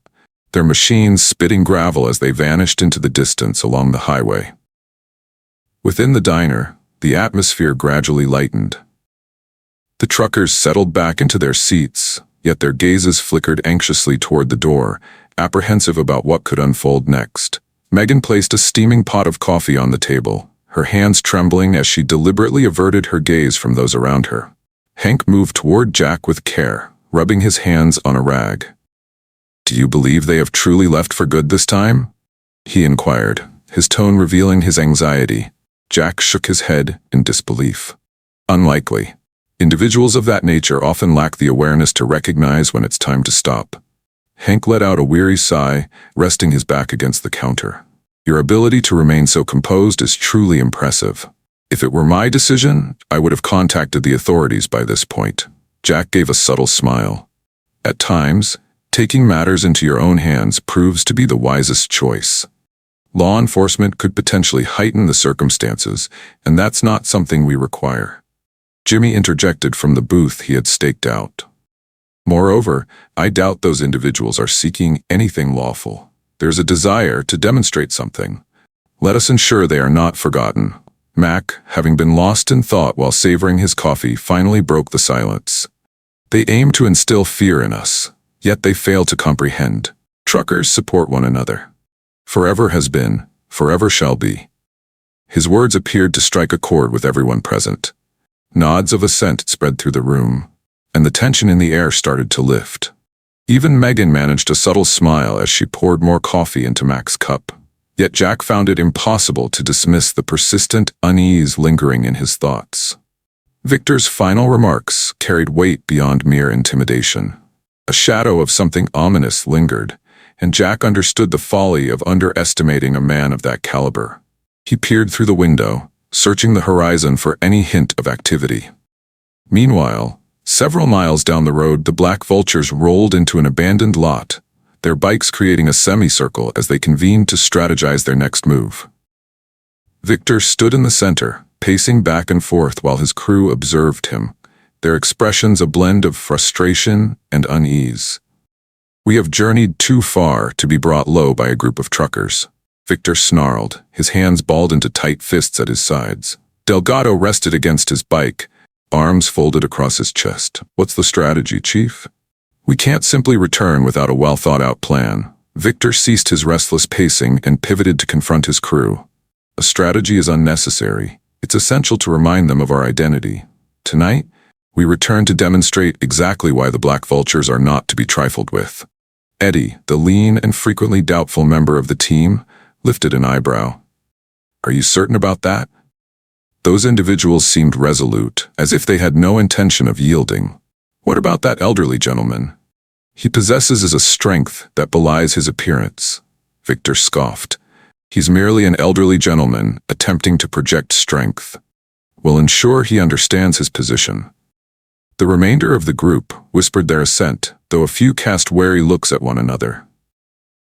their machines spitting gravel as they vanished into the distance along the highway. Within the diner, the atmosphere gradually lightened. The truckers settled back into their seats, yet their gazes flickered anxiously toward the door, apprehensive about what could unfold next. Megan placed a steaming pot of coffee on the table, her hands trembling as she deliberately averted her gaze from those around her. Hank moved toward Jack with care, rubbing his hands on a rag. "Do you believe they have truly left for good this time?" he inquired, his tone revealing his anxiety. Jack shook his head in disbelief. "Unlikely. Individuals of that nature often lack the awareness to recognize when it's time to stop." Hank let out a weary sigh, resting his back against the counter. "Your ability to remain so composed is truly impressive. If it were my decision, I would have contacted the authorities by this point." Jack gave a subtle smile. "At times, taking matters into your own hands proves to be the wisest choice. Law enforcement could potentially heighten the circumstances, and that's not something we require." Jimmy interjected from the booth he had staked out. "Moreover, I doubt those individuals are seeking anything lawful. There's a desire to demonstrate something. Let us ensure they are not forgotten." Mac, having been lost in thought while savoring his coffee, finally broke the silence. "They aim to instill fear in us, yet they fail to comprehend. Truckers support one another. Forever has been, forever shall be." His words appeared to strike a chord with everyone present. Nods of assent spread through the room, and the tension in the air started to lift. Even Megan managed a subtle smile as she poured more coffee into Mac's cup. Yet Jack found it impossible to dismiss the persistent unease lingering in his thoughts. Victor's final remarks carried weight beyond mere intimidation. A shadow of something ominous lingered, and Jack understood the folly of underestimating a man of that caliber. He peered through the window, searching the horizon for any hint of activity. Meanwhile, several miles down the road, the Black Vultures rolled into an abandoned lot, their bikes creating a semicircle as they convened to strategize their next move. Victor stood in the center, pacing back and forth while his crew observed him, their expressions a blend of frustration and unease. "We have journeyed too far to be brought low by a group of truckers," Victor snarled, his hands balled into tight fists at his sides. Delgado rested against his bike, arms folded across his chest. "What's the strategy, Chief?" "We can't simply return without a well-thought-out plan." Victor ceased his restless pacing and pivoted to confront his crew. "A strategy is unnecessary. It's essential to remind them of our identity. Tonight, we return to demonstrate exactly why the Black Vultures are not to be trifled with." Eddie, the lean and frequently doubtful member of the team, lifted an eyebrow. "Are you certain about that?" Those individuals seemed resolute, as if they had no intention of yielding. "What about that elderly gentleman?" "He possesses a strength that belies his appearance," Victor scoffed. "He's merely an elderly gentleman attempting to project strength. We'll ensure he understands his position." The remainder of the group whispered their assent, though a few cast wary looks at one another.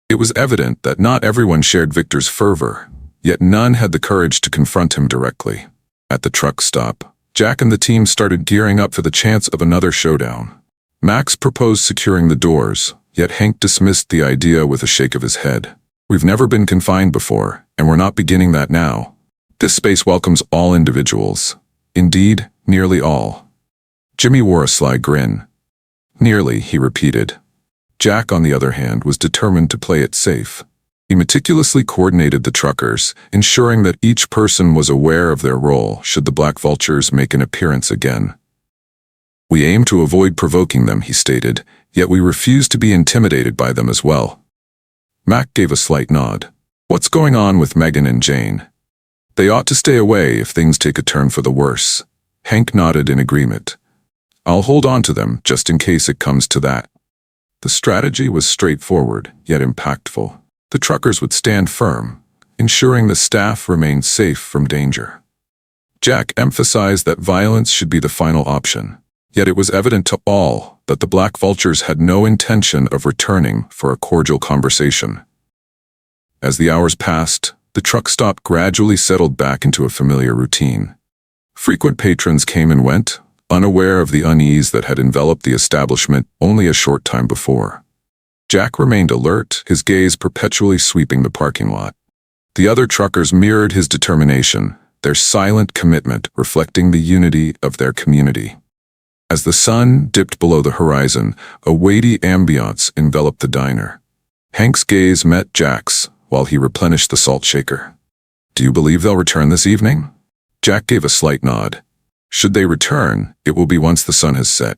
It was evident that not everyone shared Victor's fervor, yet none had the courage to confront him directly. At the truck stop, Jack and the team started gearing up for the chance of another showdown. Max proposed securing the doors, yet Hank dismissed the idea with a shake of his head. "We've never been confined before, and we're not beginning that now. This space welcomes all individuals. Indeed, nearly all." Jimmy wore a sly grin. Nearly, he repeated. Jack, on the other hand, was determined to play it safe. He meticulously coordinated the truckers, ensuring that each person was aware of their role should the Black Vultures make an appearance again. We aim to avoid provoking them, he stated, yet we refuse to be intimidated by them as well. Mac gave a slight nod. What's going on with Megan and Jane? They ought to stay away if things take a turn for the worse. Hank nodded in agreement. I'll hold on to them just in case it comes to that. The strategy was straightforward, yet impactful. The truckers would stand firm, ensuring the staff remained safe from danger. Jack emphasized that violence should be the final option, yet it was evident to all that the Black Vultures had no intention of returning for a cordial conversation. As the hours passed, the truck stop gradually settled back into a familiar routine. Frequent patrons came and went, unaware of the unease that had enveloped the establishment only a short time before. Jack remained alert, his gaze perpetually sweeping the parking lot. The other truckers mirrored his determination, their silent commitment reflecting the unity of their community. As the sun dipped below the horizon, a weighty ambiance enveloped the diner. Hank's gaze met Jack's while he replenished the salt shaker. Do you believe they'll return this evening? Jack gave a slight nod. Should they return, it will be once the sun has set.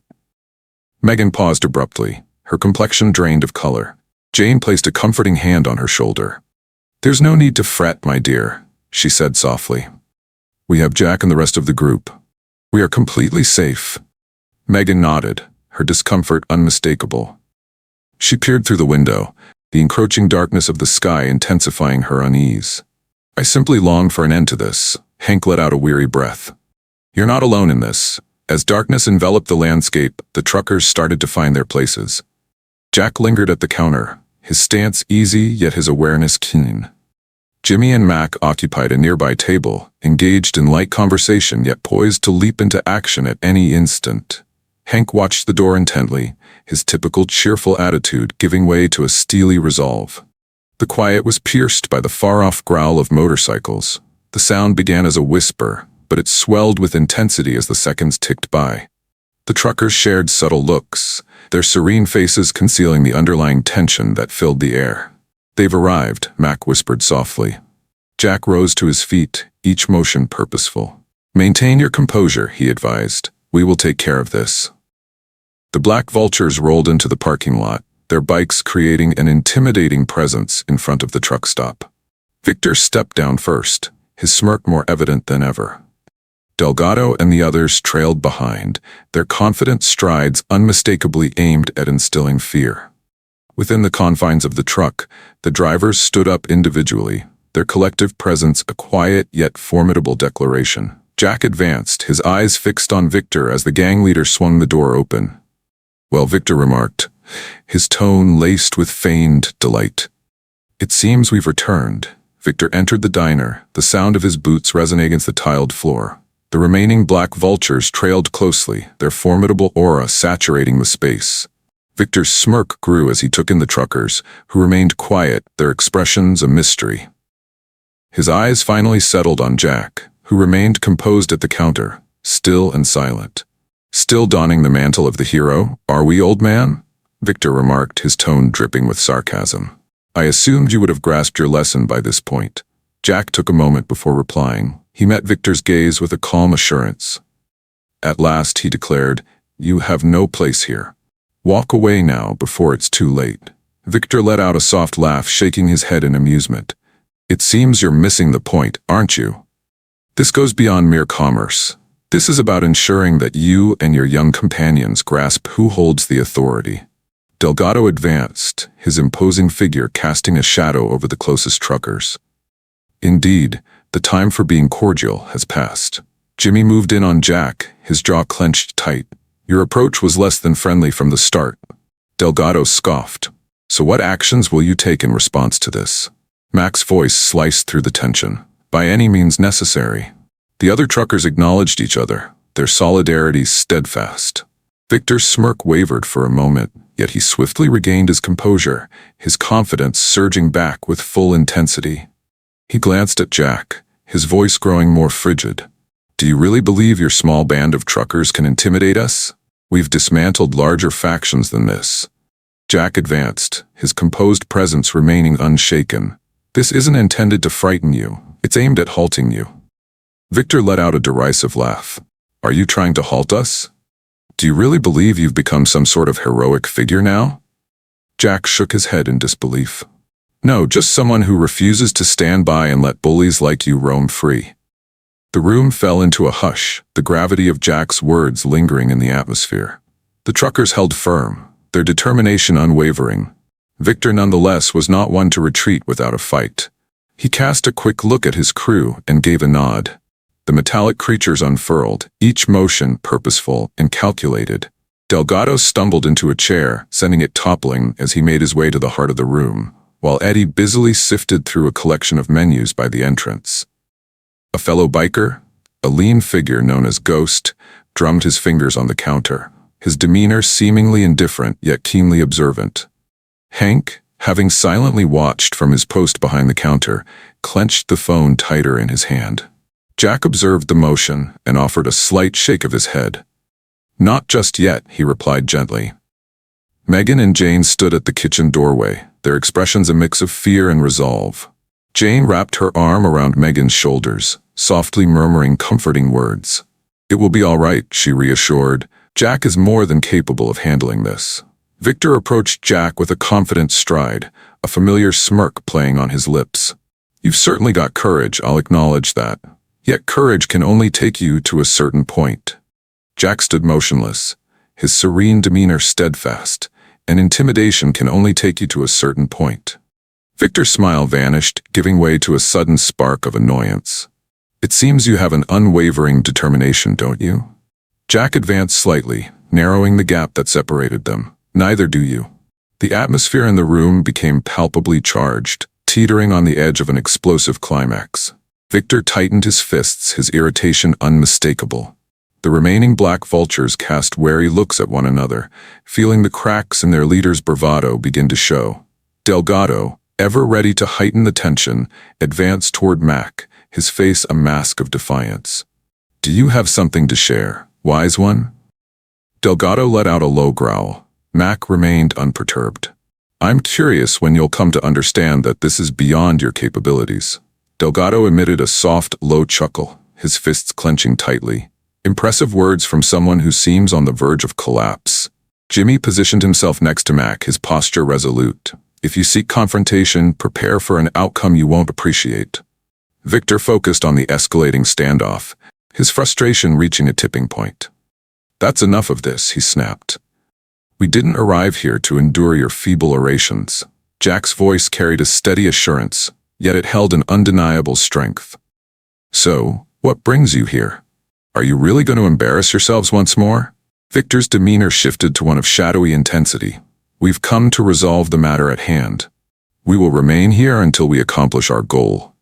Megan paused abruptly, her complexion drained of color. Jane placed a comforting hand on her shoulder. There's no need to fret, my dear, she said softly. We have Jack and the rest of the group. We are completely safe. Megan nodded, her discomfort unmistakable. She peered through the window, the encroaching darkness of the sky intensifying her unease. I simply long for an end to this. Hank let out a weary breath. You're not alone in this. As darkness enveloped the landscape, the truckers started to find their places. Jack lingered at the counter, his stance easy yet his awareness keen. Jimmy and Mac occupied a nearby table, engaged in light conversation yet poised to leap into action at any instant. Hank watched the door intently, his typical cheerful attitude giving way to a steely resolve. The quiet was pierced by the far-off growl of motorcycles. The sound began as a whisper, but it swelled with intensity as the seconds ticked by. The truckers shared subtle looks, their serene faces concealing the underlying tension that filled the air. They've arrived, Mac whispered softly. Jack rose to his feet, each motion purposeful. Maintain your composure, he advised. We will take care of this. The Black Vultures rolled into the parking lot, their bikes creating an intimidating presence in front of the truck stop. Victor stepped down first, his smirk more evident than ever. Delgado and the others trailed behind, their confident strides unmistakably aimed at instilling fear. Within the confines of the truck, the drivers stood up individually, their collective presence a quiet yet formidable declaration. Jack advanced, his eyes fixed on Victor as the gang leader swung the door open. Well, Victor remarked, his tone laced with feigned delight. It seems we've returned. Victor entered the diner, the sound of his boots resonating against the tiled floor. The remaining Black Vultures trailed closely, their formidable aura saturating the space. Victor's smirk grew as he took in the truckers, who remained quiet, their expressions a mystery. His eyes finally settled on Jack, who remained composed at the counter, still and silent. Still donning the mantle of the hero, are we, old man? Victor remarked, his tone dripping with sarcasm. I assumed you would have grasped your lesson by this point. Jack took a moment before replying. He met Victor's gaze with a calm assurance. At last, he declared, you have no place here. Walk away now before it's too late. Victor let out a soft laugh, shaking his head in amusement. It seems you're missing the point, aren't you? This goes beyond mere commerce. This is about ensuring that you and your young companions grasp who holds the authority. Delgado advanced, his imposing figure casting a shadow over the closest truckers. Indeed, the time for being cordial has passed. Jimmy moved in on Jack, his jaw clenched tight. Your approach was less than friendly from the start. Delgado scoffed. So what actions will you take in response to this? Mac's voice sliced through the tension. By any means necessary. The other truckers acknowledged each other, their solidarity steadfast. Victor's smirk wavered for a moment, yet he swiftly regained his composure, his confidence surging back with full intensity. He glanced at Jack, his voice growing more frigid. Do you really believe your small band of truckers can intimidate us? We've dismantled larger factions than this. Jack advanced, his composed presence remaining unshaken. This isn't intended to frighten you. It's aimed at halting you. Victor let out a derisive laugh. Are you trying to halt us? Do you really believe you've become some sort of heroic figure now? Jack shook his head in disbelief. No, just someone who refuses to stand by and let bullies like you roam free. The room fell into a hush, the gravity of Jack's words lingering in the atmosphere. The truckers held firm, their determination unwavering. Victor nonetheless was not one to retreat without a fight. He cast a quick look at his crew and gave a nod. The metallic creatures unfurled, each motion purposeful and calculated. Delgado stumbled into a chair, sending it toppling as he made his way to the heart of the room, while Eddie busily sifted through a collection of menus by the entrance. A fellow biker, a lean figure known as Ghost, drummed his fingers on the counter, his demeanor seemingly indifferent yet keenly observant. Hank, having silently watched from his post behind the counter, clenched the phone tighter in his hand. Jack observed the motion and offered a slight shake of his head. Not just yet, he replied gently. Megan and Jane stood at the kitchen doorway, their expressions a mix of fear and resolve. Jane wrapped her arm around Megan's shoulders, softly murmuring comforting words. It will be all right, she reassured. Jack is more than capable of handling this. Victor approached Jack with a confident stride, a familiar smirk playing on his lips. You've certainly got courage, I'll acknowledge that. Yet courage can only take you to a certain point. Jack stood motionless, his serene demeanor steadfast, and intimidation can only take you to a certain point. Victor's smile vanished, giving way to a sudden spark of annoyance. It seems you have an unwavering determination, don't you? Jack advanced slightly, narrowing the gap that separated them. Neither do you. The atmosphere in the room became palpably charged, teetering on the edge of an explosive climax. Victor tightened his fists, his irritation unmistakable. The remaining Black Vultures cast wary looks at one another, feeling the cracks in their leader's bravado begin to show. Delgado, ever ready to heighten the tension, advanced toward Mac, his face a mask of defiance. Do you have something to share, wise one? Delgado let out a low growl. Mac remained unperturbed. I'm curious when you'll come to understand that this is beyond your capabilities. Delgado emitted a soft, low chuckle, his fists clenching tightly. Impressive words from someone who seems on the verge of collapse. Jimmy positioned himself next to Mac, his posture resolute. If you seek confrontation, prepare for an outcome you won't appreciate. Victor focused on the escalating standoff, his frustration reaching a tipping point. That's enough of this, he snapped. We didn't arrive here to endure your feeble orations. Jack's voice carried a steady assurance, yet it held an undeniable strength. So, what brings you here? Are you really going to embarrass yourselves once more? Victor's demeanor shifted to one of shadowy intensity. We've come to resolve the matter at hand. We will remain here until we accomplish our goal.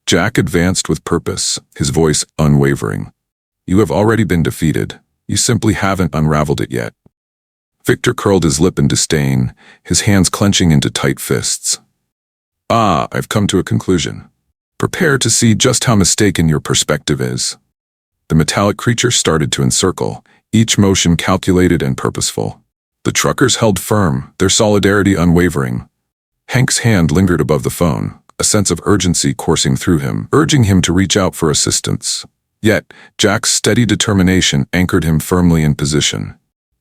Jack advanced with purpose, his voice unwavering. You have already been defeated. You simply haven't unraveled it yet. Victor curled his lip in disdain, his hands clenching into tight fists. I've come to a conclusion. Prepare to see just how mistaken your perspective is. The metallic creature started to encircle, each motion calculated and purposeful. The truckers held firm, their solidarity unwavering. Hank's hand lingered above the phone, a sense of urgency coursing through him, urging him to reach out for assistance. Yet, Jack's steady determination anchored him firmly in position.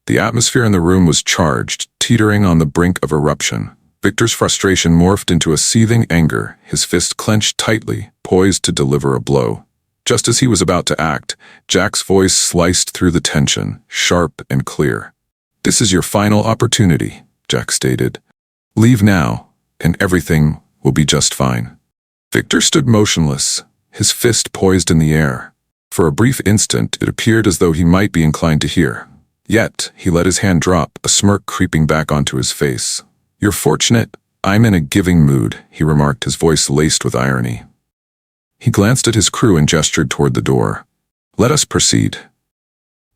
The atmosphere in the room was charged, teetering on the brink of eruption. Victor's frustration morphed into a seething anger, his fist clenched tightly, poised to deliver a blow. Just as he was about to act, Jack's voice sliced through the tension, sharp and clear. This is your final opportunity, Jack stated. Leave now, and everything will be just fine. Victor stood motionless, his fist poised in the air. For a brief instant, it appeared as though he might be inclined to hear. Yet, he let his hand drop, a smirk creeping back onto his face. You're fortunate. I'm in a giving mood, he remarked, his voice laced with irony. He glanced at his crew and gestured toward the door. Let us proceed.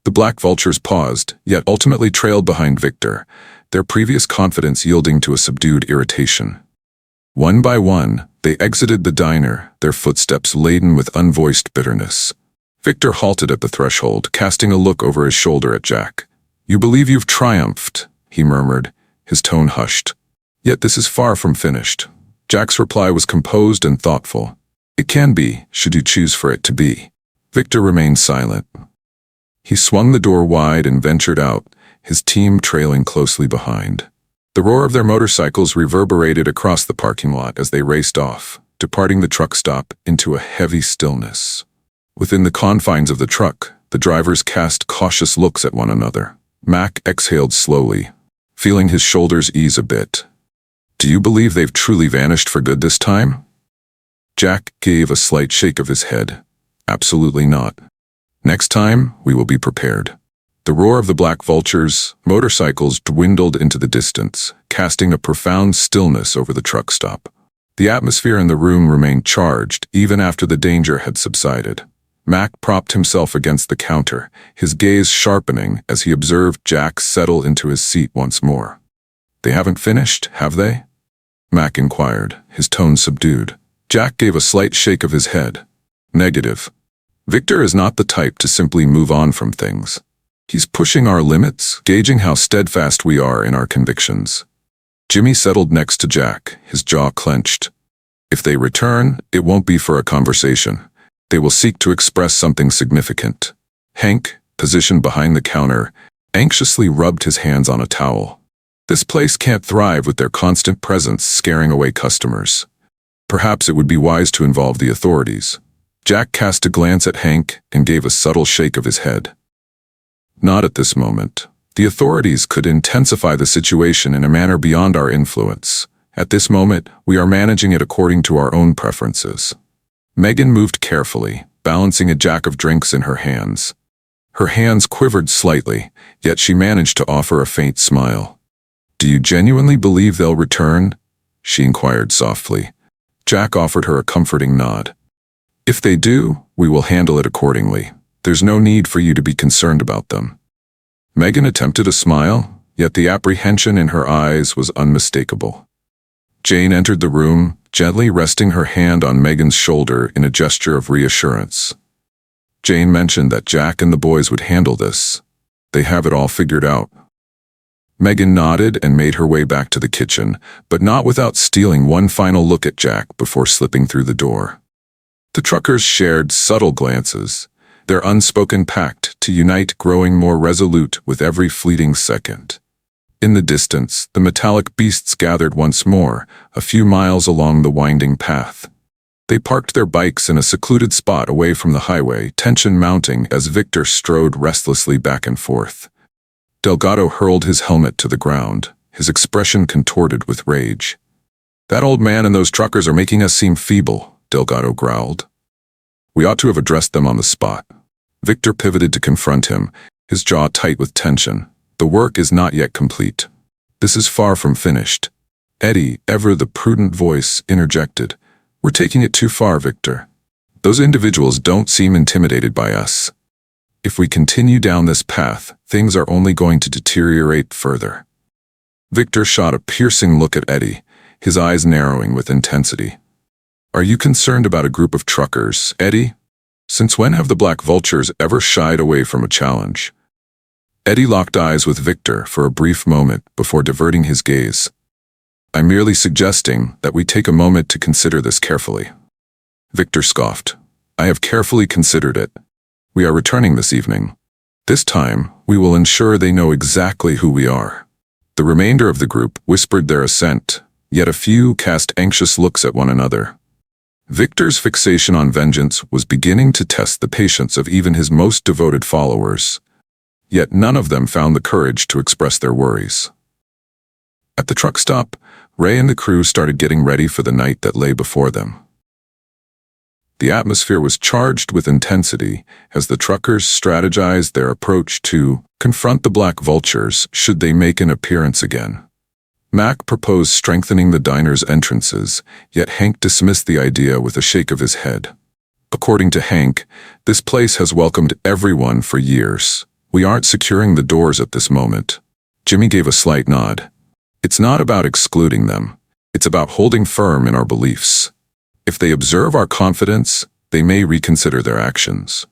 The Black Vultures paused, yet ultimately trailed behind Victor, their previous confidence yielding to a subdued irritation. One by one, they exited the diner, their footsteps laden with unvoiced bitterness. Victor halted at the threshold, casting a look over his shoulder at Jack. "You believe you've triumphed," he murmured, his tone hushed. "Yet this is far from finished." Jack's reply was composed and thoughtful. "It can be, should you choose for it to be." Victor remained silent. He swung the door wide and ventured out, his team trailing closely behind. The roar of their motorcycles reverberated across the parking lot as they raced off, departing the truck stop into a heavy stillness. Within the confines of the truck, the drivers cast cautious looks at one another. Mac exhaled slowly, feeling his shoulders ease a bit. "Do you believe they've truly vanished for good this time?" Jack gave a slight shake of his head. "Absolutely not. Next time, we will be prepared." The roar of the Black Vultures' motorcycles dwindled into the distance, casting a profound stillness over the truck stop. The atmosphere in the room remained charged even after the danger had subsided. Mac propped himself against the counter, his gaze sharpening as he observed Jack settle into his seat once more. "They haven't finished, have they?" Mac inquired, his tone subdued. Jack gave a slight shake of his head. "Negative. Victor is not the type to simply move on from things. He's pushing our limits, gauging how steadfast we are in our convictions." Jimmy settled next to Jack, his jaw clenched. "If they return, it won't be for a conversation. They will seek to express something significant." Hank, positioned behind the counter, anxiously rubbed his hands on a towel. "This place can't thrive with their constant presence scaring away customers. Perhaps it would be wise to involve the authorities." Jack cast a glance at Hank and gave a subtle shake of his head. "Not at this moment. The authorities could intensify the situation in a manner beyond our influence. At this moment, we are managing it according to our own preferences." Megan moved carefully, balancing a jack of drinks in her hands. Her hands quivered slightly, yet she managed to offer a faint smile. "Do you genuinely believe they'll return?" she inquired softly. Jack offered her a comforting nod. "If they do, we will handle it accordingly. There's no need for you to be concerned about them." Megan attempted a smile, yet the apprehension in her eyes was unmistakable. Jane entered the room, gently resting her hand on Megan's shoulder in a gesture of reassurance. Jane mentioned that Jack and the boys would handle this. "They have it all figured out." Megan nodded and made her way back to the kitchen, but not without stealing one final look at Jack before slipping through the door. The truckers shared subtle glances, their unspoken pact to unite growing more resolute with every fleeting second. In the distance, the metallic beasts gathered once more, a few miles along the winding path. They parked their bikes in a secluded spot away from the highway, tension mounting as Victor strode restlessly back and forth. Delgado hurled his helmet to the ground, his expression contorted with rage. "That old man and those truckers are making us seem feeble," Delgado growled. "We ought to have addressed them on the spot." Victor pivoted to confront him, his jaw tight with tension. "The work is not yet complete. This is far from finished." Eddie, ever the prudent voice, interjected. "We're taking it too far, Victor. Those individuals don't seem intimidated by us. If we continue down this path, things are only going to deteriorate further." Victor shot a piercing look at Eddie, his eyes narrowing with intensity. "Are you concerned about a group of truckers, Eddie? Since when have the Black Vultures ever shied away from a challenge?" Eddie locked eyes with Victor for a brief moment before diverting his gaze. "I'm merely suggesting that we take a moment to consider this carefully." Victor scoffed. "I have carefully considered it. We are returning this evening. This time, we will ensure they know exactly who we are." The remainder of the group whispered their assent, yet a few cast anxious looks at one another. Victor's fixation on vengeance was beginning to test the patience of even his most devoted followers. Yet none of them found the courage to express their worries. At the truck stop, Ray and the crew started getting ready for the night that lay before them. The atmosphere was charged with intensity as the truckers strategized their approach to confront the Black Vultures should they make an appearance again. Mac proposed strengthening the diner's entrances, yet Hank dismissed the idea with a shake of his head. According to Hank, this place has welcomed everyone for years. We aren't securing the doors at this moment. Jimmy gave a slight nod. It's not about excluding them. It's about holding firm in our beliefs. If they observe our confidence, they may reconsider their actions.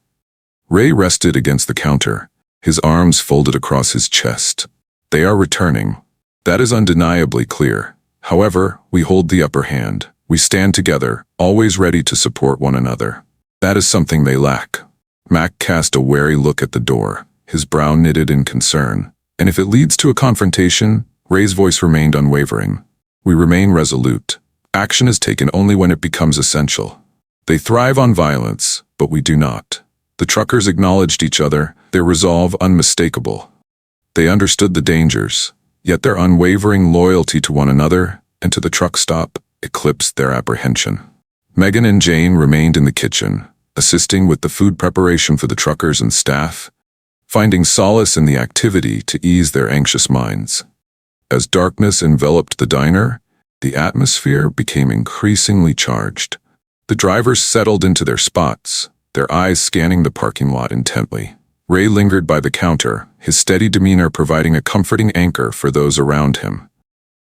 Ray rested against the counter, his arms folded across his chest. They are returning. That is undeniably clear. However, we hold the upper hand. We stand together, always ready to support one another. That is something they lack. Mac cast a wary look at the door, his brow knitted in concern. And if it leads to a confrontation, Ray's voice remained unwavering. We remain resolute. Action is taken only when it becomes essential. They thrive on violence, but we do not. The truckers acknowledged each other, their resolve unmistakable. They understood the dangers, yet their unwavering loyalty to one another and to the truck stop eclipsed their apprehension. Megan and Jane remained in the kitchen, assisting with the food preparation for the truckers and staff, finding solace in the activity to ease their anxious minds. As darkness enveloped the diner, the atmosphere became increasingly charged. The drivers settled into their spots, their eyes scanning the parking lot intently. Ray lingered by the counter, his steady demeanor providing a comforting anchor for those around him.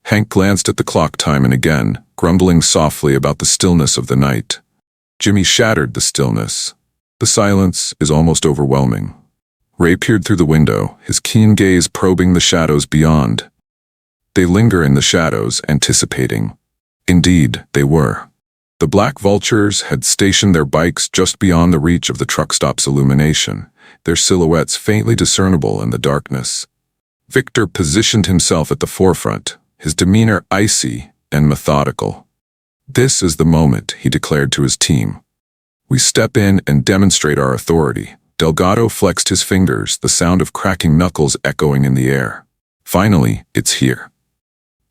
Hank glanced at the clock time and again, grumbling softly about the stillness of the night. Jimmy shattered the stillness. The silence is almost overwhelming. Ray peered through the window, his keen gaze probing the shadows beyond. They linger in the shadows, anticipating. Indeed, they were. The Black Vultures had stationed their bikes just beyond the reach of the truck stop's illumination, their silhouettes faintly discernible in the darkness. Victor positioned himself at the forefront, his demeanor icy and methodical. "This is the moment," he declared to his team. "We step in and demonstrate our authority." Delgado flexed his fingers, the sound of cracking knuckles echoing in the air. "Finally, it's here."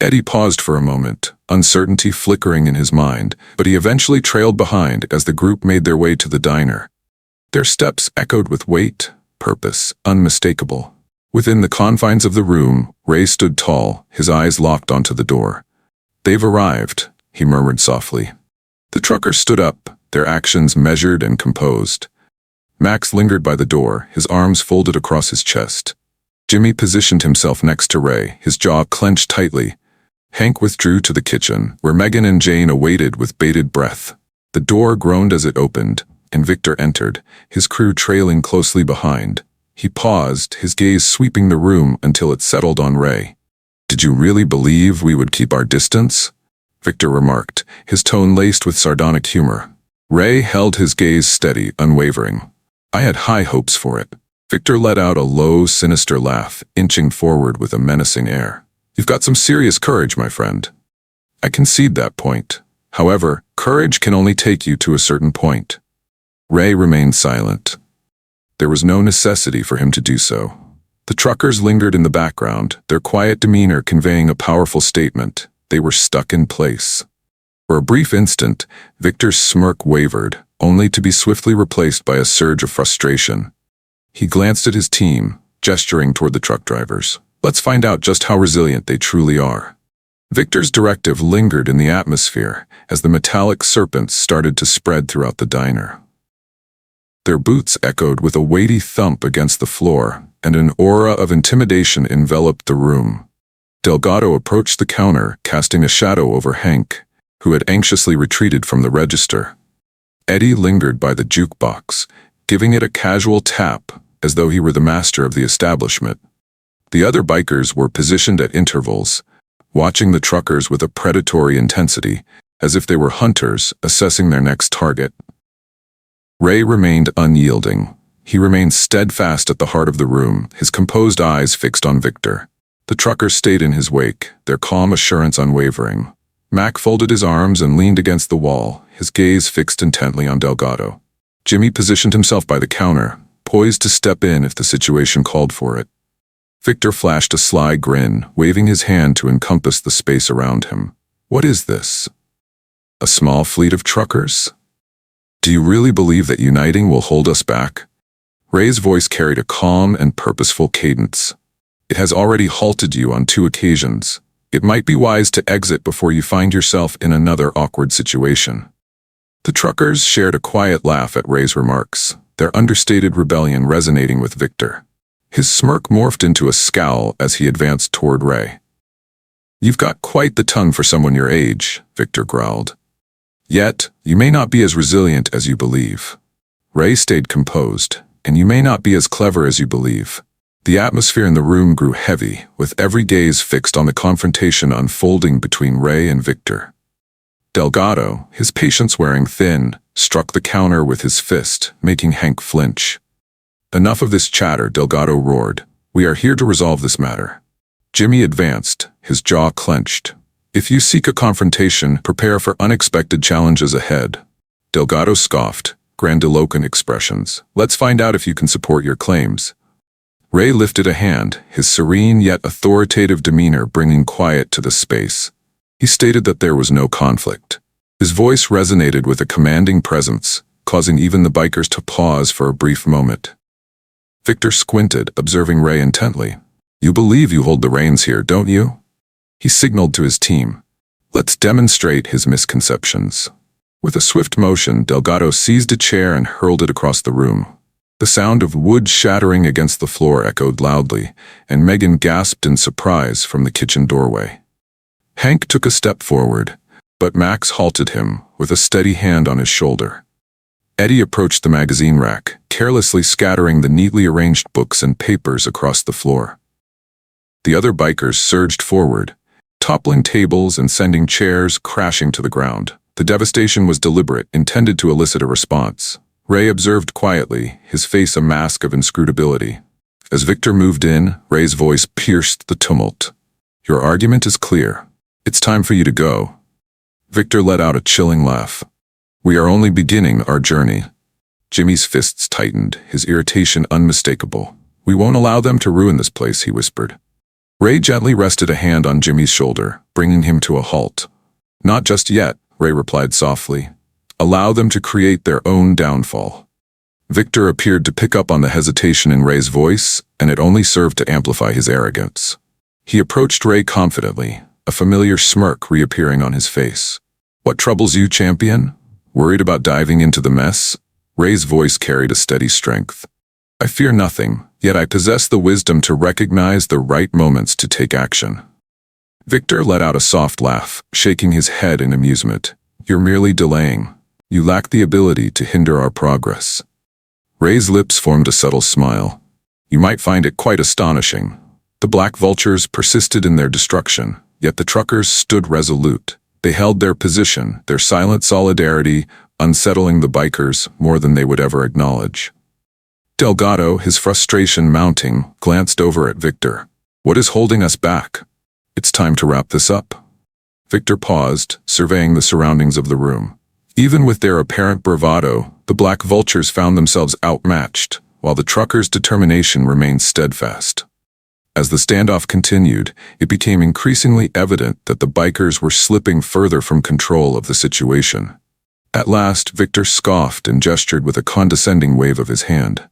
Eddie paused for a moment, uncertainty flickering in his mind, but he eventually trailed behind as the group made their way to the diner. Their steps echoed with weight, purpose, unmistakable. Within the confines of the room, Ray stood tall, his eyes locked onto the door. "They've arrived," he murmured softly. The truckers stood up, their actions measured and composed. Max lingered by the door, his arms folded across his chest. Jimmy positioned himself next to Ray, his jaw clenched tightly. Hank withdrew to the kitchen, where Megan and Jane awaited with bated breath. The door groaned as it opened, and Victor entered, his crew trailing closely behind. He paused, his gaze sweeping the room until it settled on Ray. "Did you really believe we would keep our distance?" Victor remarked, his tone laced with sardonic humor. Ray held his gaze steady, unwavering. "I had high hopes for it." Victor let out a low, sinister laugh, inching forward with a menacing air. "You've got some serious courage, my friend." "I concede that point. However, courage can only take you to a certain point." Ray remained silent. There was no necessity for him to do so. The truckers lingered in the background, their quiet demeanor conveying a powerful statement. They were stuck in place. For a brief instant, Victor's smirk wavered, only to be swiftly replaced by a surge of frustration. He glanced at his team, gesturing toward the truck drivers. "Let's find out just how resilient they truly are." Victor's directive lingered in the atmosphere as the metallic serpents started to spread throughout the diner. Their boots echoed with a weighty thump against the floor, and an aura of intimidation enveloped the room. Delgado approached the counter, casting a shadow over Hank, who had anxiously retreated from the register. Eddie lingered by the jukebox, giving it a casual tap, as though he were the master of the establishment. The other bikers were positioned at intervals, watching the truckers with a predatory intensity, as if they were hunters assessing their next target. Ray remained unyielding. He remained steadfast at the heart of the room, his composed eyes fixed on Victor. The truckers stayed in his wake, their calm assurance unwavering. Mac folded his arms and leaned against the wall, his gaze fixed intently on Delgado. Jimmy positioned himself by the counter, poised to step in if the situation called for it. Victor flashed a sly grin, waving his hand to encompass the space around him. "What is this? A small fleet of truckers? Do you really believe that uniting will hold us back?" Ray's voice carried a calm and purposeful cadence. "It has already halted you on 2 occasions. It might be wise to exit before you find yourself in another awkward situation." The truckers shared a quiet laugh at Ray's remarks, their understated rebellion resonating with Victor. His smirk morphed into a scowl as he advanced toward Ray. "You've got quite the tongue for someone your age," Victor growled. "Yet, you may not be as resilient as you believe." Ray stayed composed, and you may not be as clever as you believe. The atmosphere in the room grew heavy, with every gaze fixed on the confrontation unfolding between Ray and Victor. Delgado, his patience wearing thin, struck the counter with his fist, making Hank flinch. "Enough of this chatter," Delgado roared. "We are here to resolve this matter." Jimmy advanced, his jaw clenched. "If you seek a confrontation, prepare for unexpected challenges ahead." Delgado scoffed, grandiloquent expressions. "Let's find out if you can support your claims." Ray lifted a hand, his serene yet authoritative demeanor bringing quiet to the space. He stated that there was no conflict. His voice resonated with a commanding presence, causing even the bikers to pause for a brief moment. Victor squinted, observing Ray intently. "You believe you hold the reins here, don't you?" He signaled to his team. "Let's demonstrate his misconceptions." With a swift motion, Delgado seized a chair and hurled it across the room. The sound of wood shattering against the floor echoed loudly, and Megan gasped in surprise from the kitchen doorway. Hank took a step forward, but Max halted him with a steady hand on his shoulder. Eddie approached the magazine rack, carelessly scattering the neatly arranged books and papers across the floor. The other bikers surged forward, toppling tables and sending chairs crashing to the ground. The devastation was deliberate, intended to elicit a response. Ray observed quietly, his face a mask of inscrutability. As Victor moved in, Ray's voice pierced the tumult. "Your argument is clear. It's time for you to go." Victor let out a chilling laugh. "We are only beginning our journey." Jimmy's fists tightened, his irritation unmistakable. "We won't allow them to ruin this place," he whispered. Ray gently rested a hand on Jimmy's shoulder, bringing him to a halt. "Not just yet," Ray replied softly. "Allow them to create their own downfall." Victor appeared to pick up on the hesitation in Ray's voice, and it only served to amplify his arrogance. He approached Ray confidently, a familiar smirk reappearing on his face. "What troubles you, champion? Worried about diving into the mess?" Ray's voice carried a steady strength. "I fear nothing, yet I possess the wisdom to recognize the right moments to take action." Victor let out a soft laugh, shaking his head in amusement. "You're merely delaying. You lack the ability to hinder our progress." Ray's lips formed a subtle smile. "You might find it quite astonishing. The Black Vultures persisted in their destruction, yet the truckers stood resolute. They held their position, their silent solidarity, unsettling the bikers more than they would ever acknowledge." Delgado, his frustration mounting, glanced over at Victor. "What is holding us back? It's time to wrap this up." Victor paused, surveying the surroundings of the room. Even with their apparent bravado, the Black Vultures found themselves outmatched, while the truckers' determination remained steadfast. As the standoff continued, it became increasingly evident that the bikers were slipping further from control of the situation. At last, Victor scoffed and gestured with a condescending wave of his hand.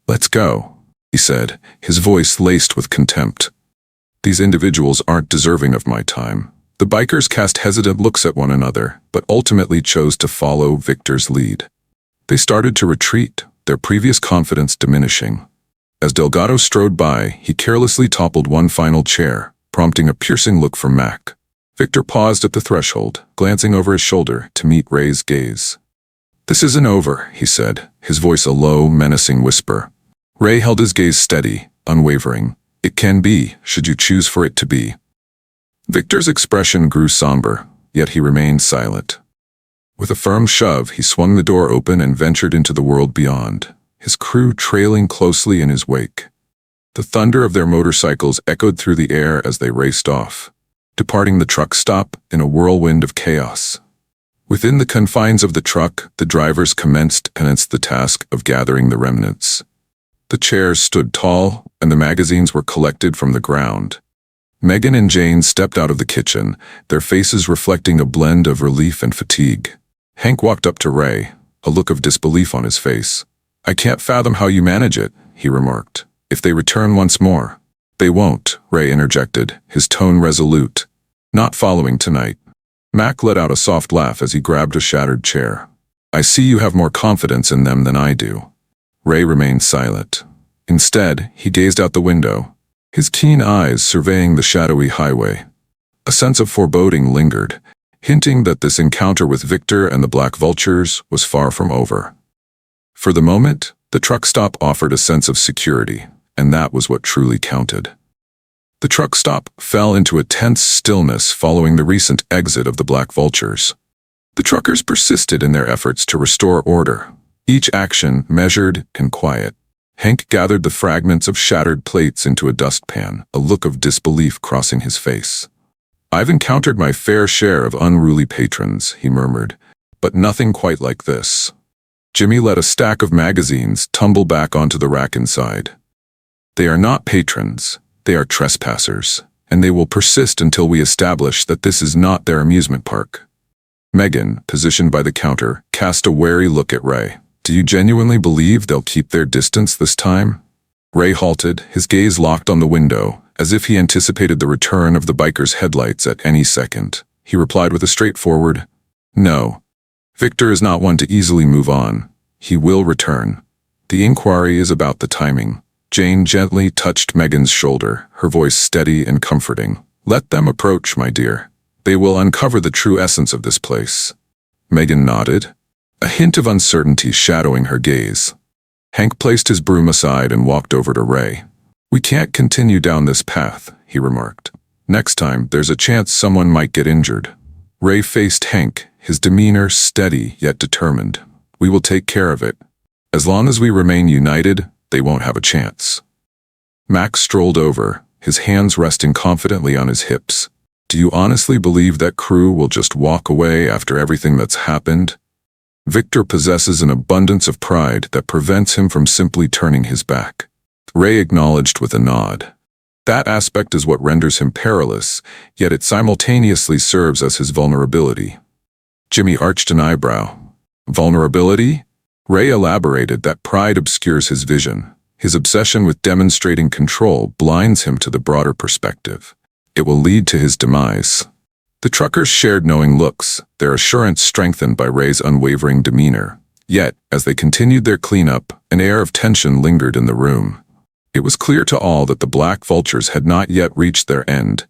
"Let's go," he said, his voice laced with contempt. "These individuals aren't deserving of my time." The bikers cast hesitant looks at one another, but ultimately chose to follow Victor's lead. They started to retreat, their previous confidence diminishing. As Delgado strode by, he carelessly toppled one final chair, prompting a piercing look from Mac. Victor paused at the threshold, glancing over his shoulder to meet Ray's gaze. "This isn't over," he said, his voice a low, menacing whisper. Ray held his gaze steady, unwavering. "It can be, should you choose for it to be." Victor's expression grew somber, yet he remained silent. With a firm shove, he swung the door open and ventured into the world beyond, his crew trailing closely in his wake. The thunder of their motorcycles echoed through the air as they raced off, departing the truck stop in a whirlwind of chaos. Within the confines of the truck, the drivers commenced the task of gathering the remnants. The chairs stood tall, and the magazines were collected from the ground. Megan and Jane stepped out of the kitchen, their faces reflecting a blend of relief and fatigue. Hank walked up to Ray, a look of disbelief on his face. "I can't fathom how you manage it," he remarked. "If they return once more." "They won't," Ray interjected, his tone resolute. "Not following tonight." Mac let out a soft laugh as he grabbed a shattered chair. "I see you have more confidence in them than I do." Ray remained silent. Instead, he gazed out the window, his keen eyes surveying the shadowy highway. A sense of foreboding lingered, hinting that this encounter with Victor and the Black Vultures was far from over. For the moment, The truck stop offered a sense of security, and that was what truly counted. The truck stop fell into a tense stillness following the recent exit of the Black Vultures. The truckers persisted in their efforts to restore order, each action measured and quiet. Hank gathered the fragments of shattered plates into a dustpan, a look of disbelief crossing his face. "I've encountered my fair share of unruly patrons," he murmured, "but nothing quite like this." Jimmy let a stack of magazines tumble back onto the rack inside. "They are not patrons, they are trespassers, and they will persist until we establish that this is not their amusement park." Megan, positioned by the counter, cast a wary look at Ray. "Do you genuinely believe they'll keep their distance this time?" Ray halted, his gaze locked on the window, as if he anticipated the return of the biker's headlights at any second. He replied with a straightforward, "No. Victor is not one to easily move on. He will return. The inquiry is about the timing." Jane gently touched Megan's shoulder, her voice steady and comforting. "Let them approach, my dear. They will uncover the true essence of this place." Megan nodded, a hint of uncertainty shadowing her gaze. Hank placed his broom aside and walked over to Ray. "We can't continue down this path," he remarked. "Next time, there's a chance someone might get injured." Ray faced Hank, his demeanor steady yet determined. "We will take care of it. As long as we remain united, they won't have a chance." Max strolled over, his hands resting confidently on his hips. "Do you honestly believe that crew will just walk away after everything that's happened?" Victor possesses an abundance of pride that prevents him from simply turning his back. Ray acknowledged with a nod. That aspect is what renders him perilous, yet it simultaneously serves as his vulnerability. Jimmy arched an eyebrow. "Vulnerability?" Ray elaborated that pride obscures his vision. His obsession with demonstrating control blinds him to the broader perspective. It will lead to his demise. The truckers shared knowing looks, their assurance strengthened by Ray's unwavering demeanor. Yet, as they continued their cleanup, an air of tension lingered in the room. It was clear to all that the Black Vultures had not yet reached their end,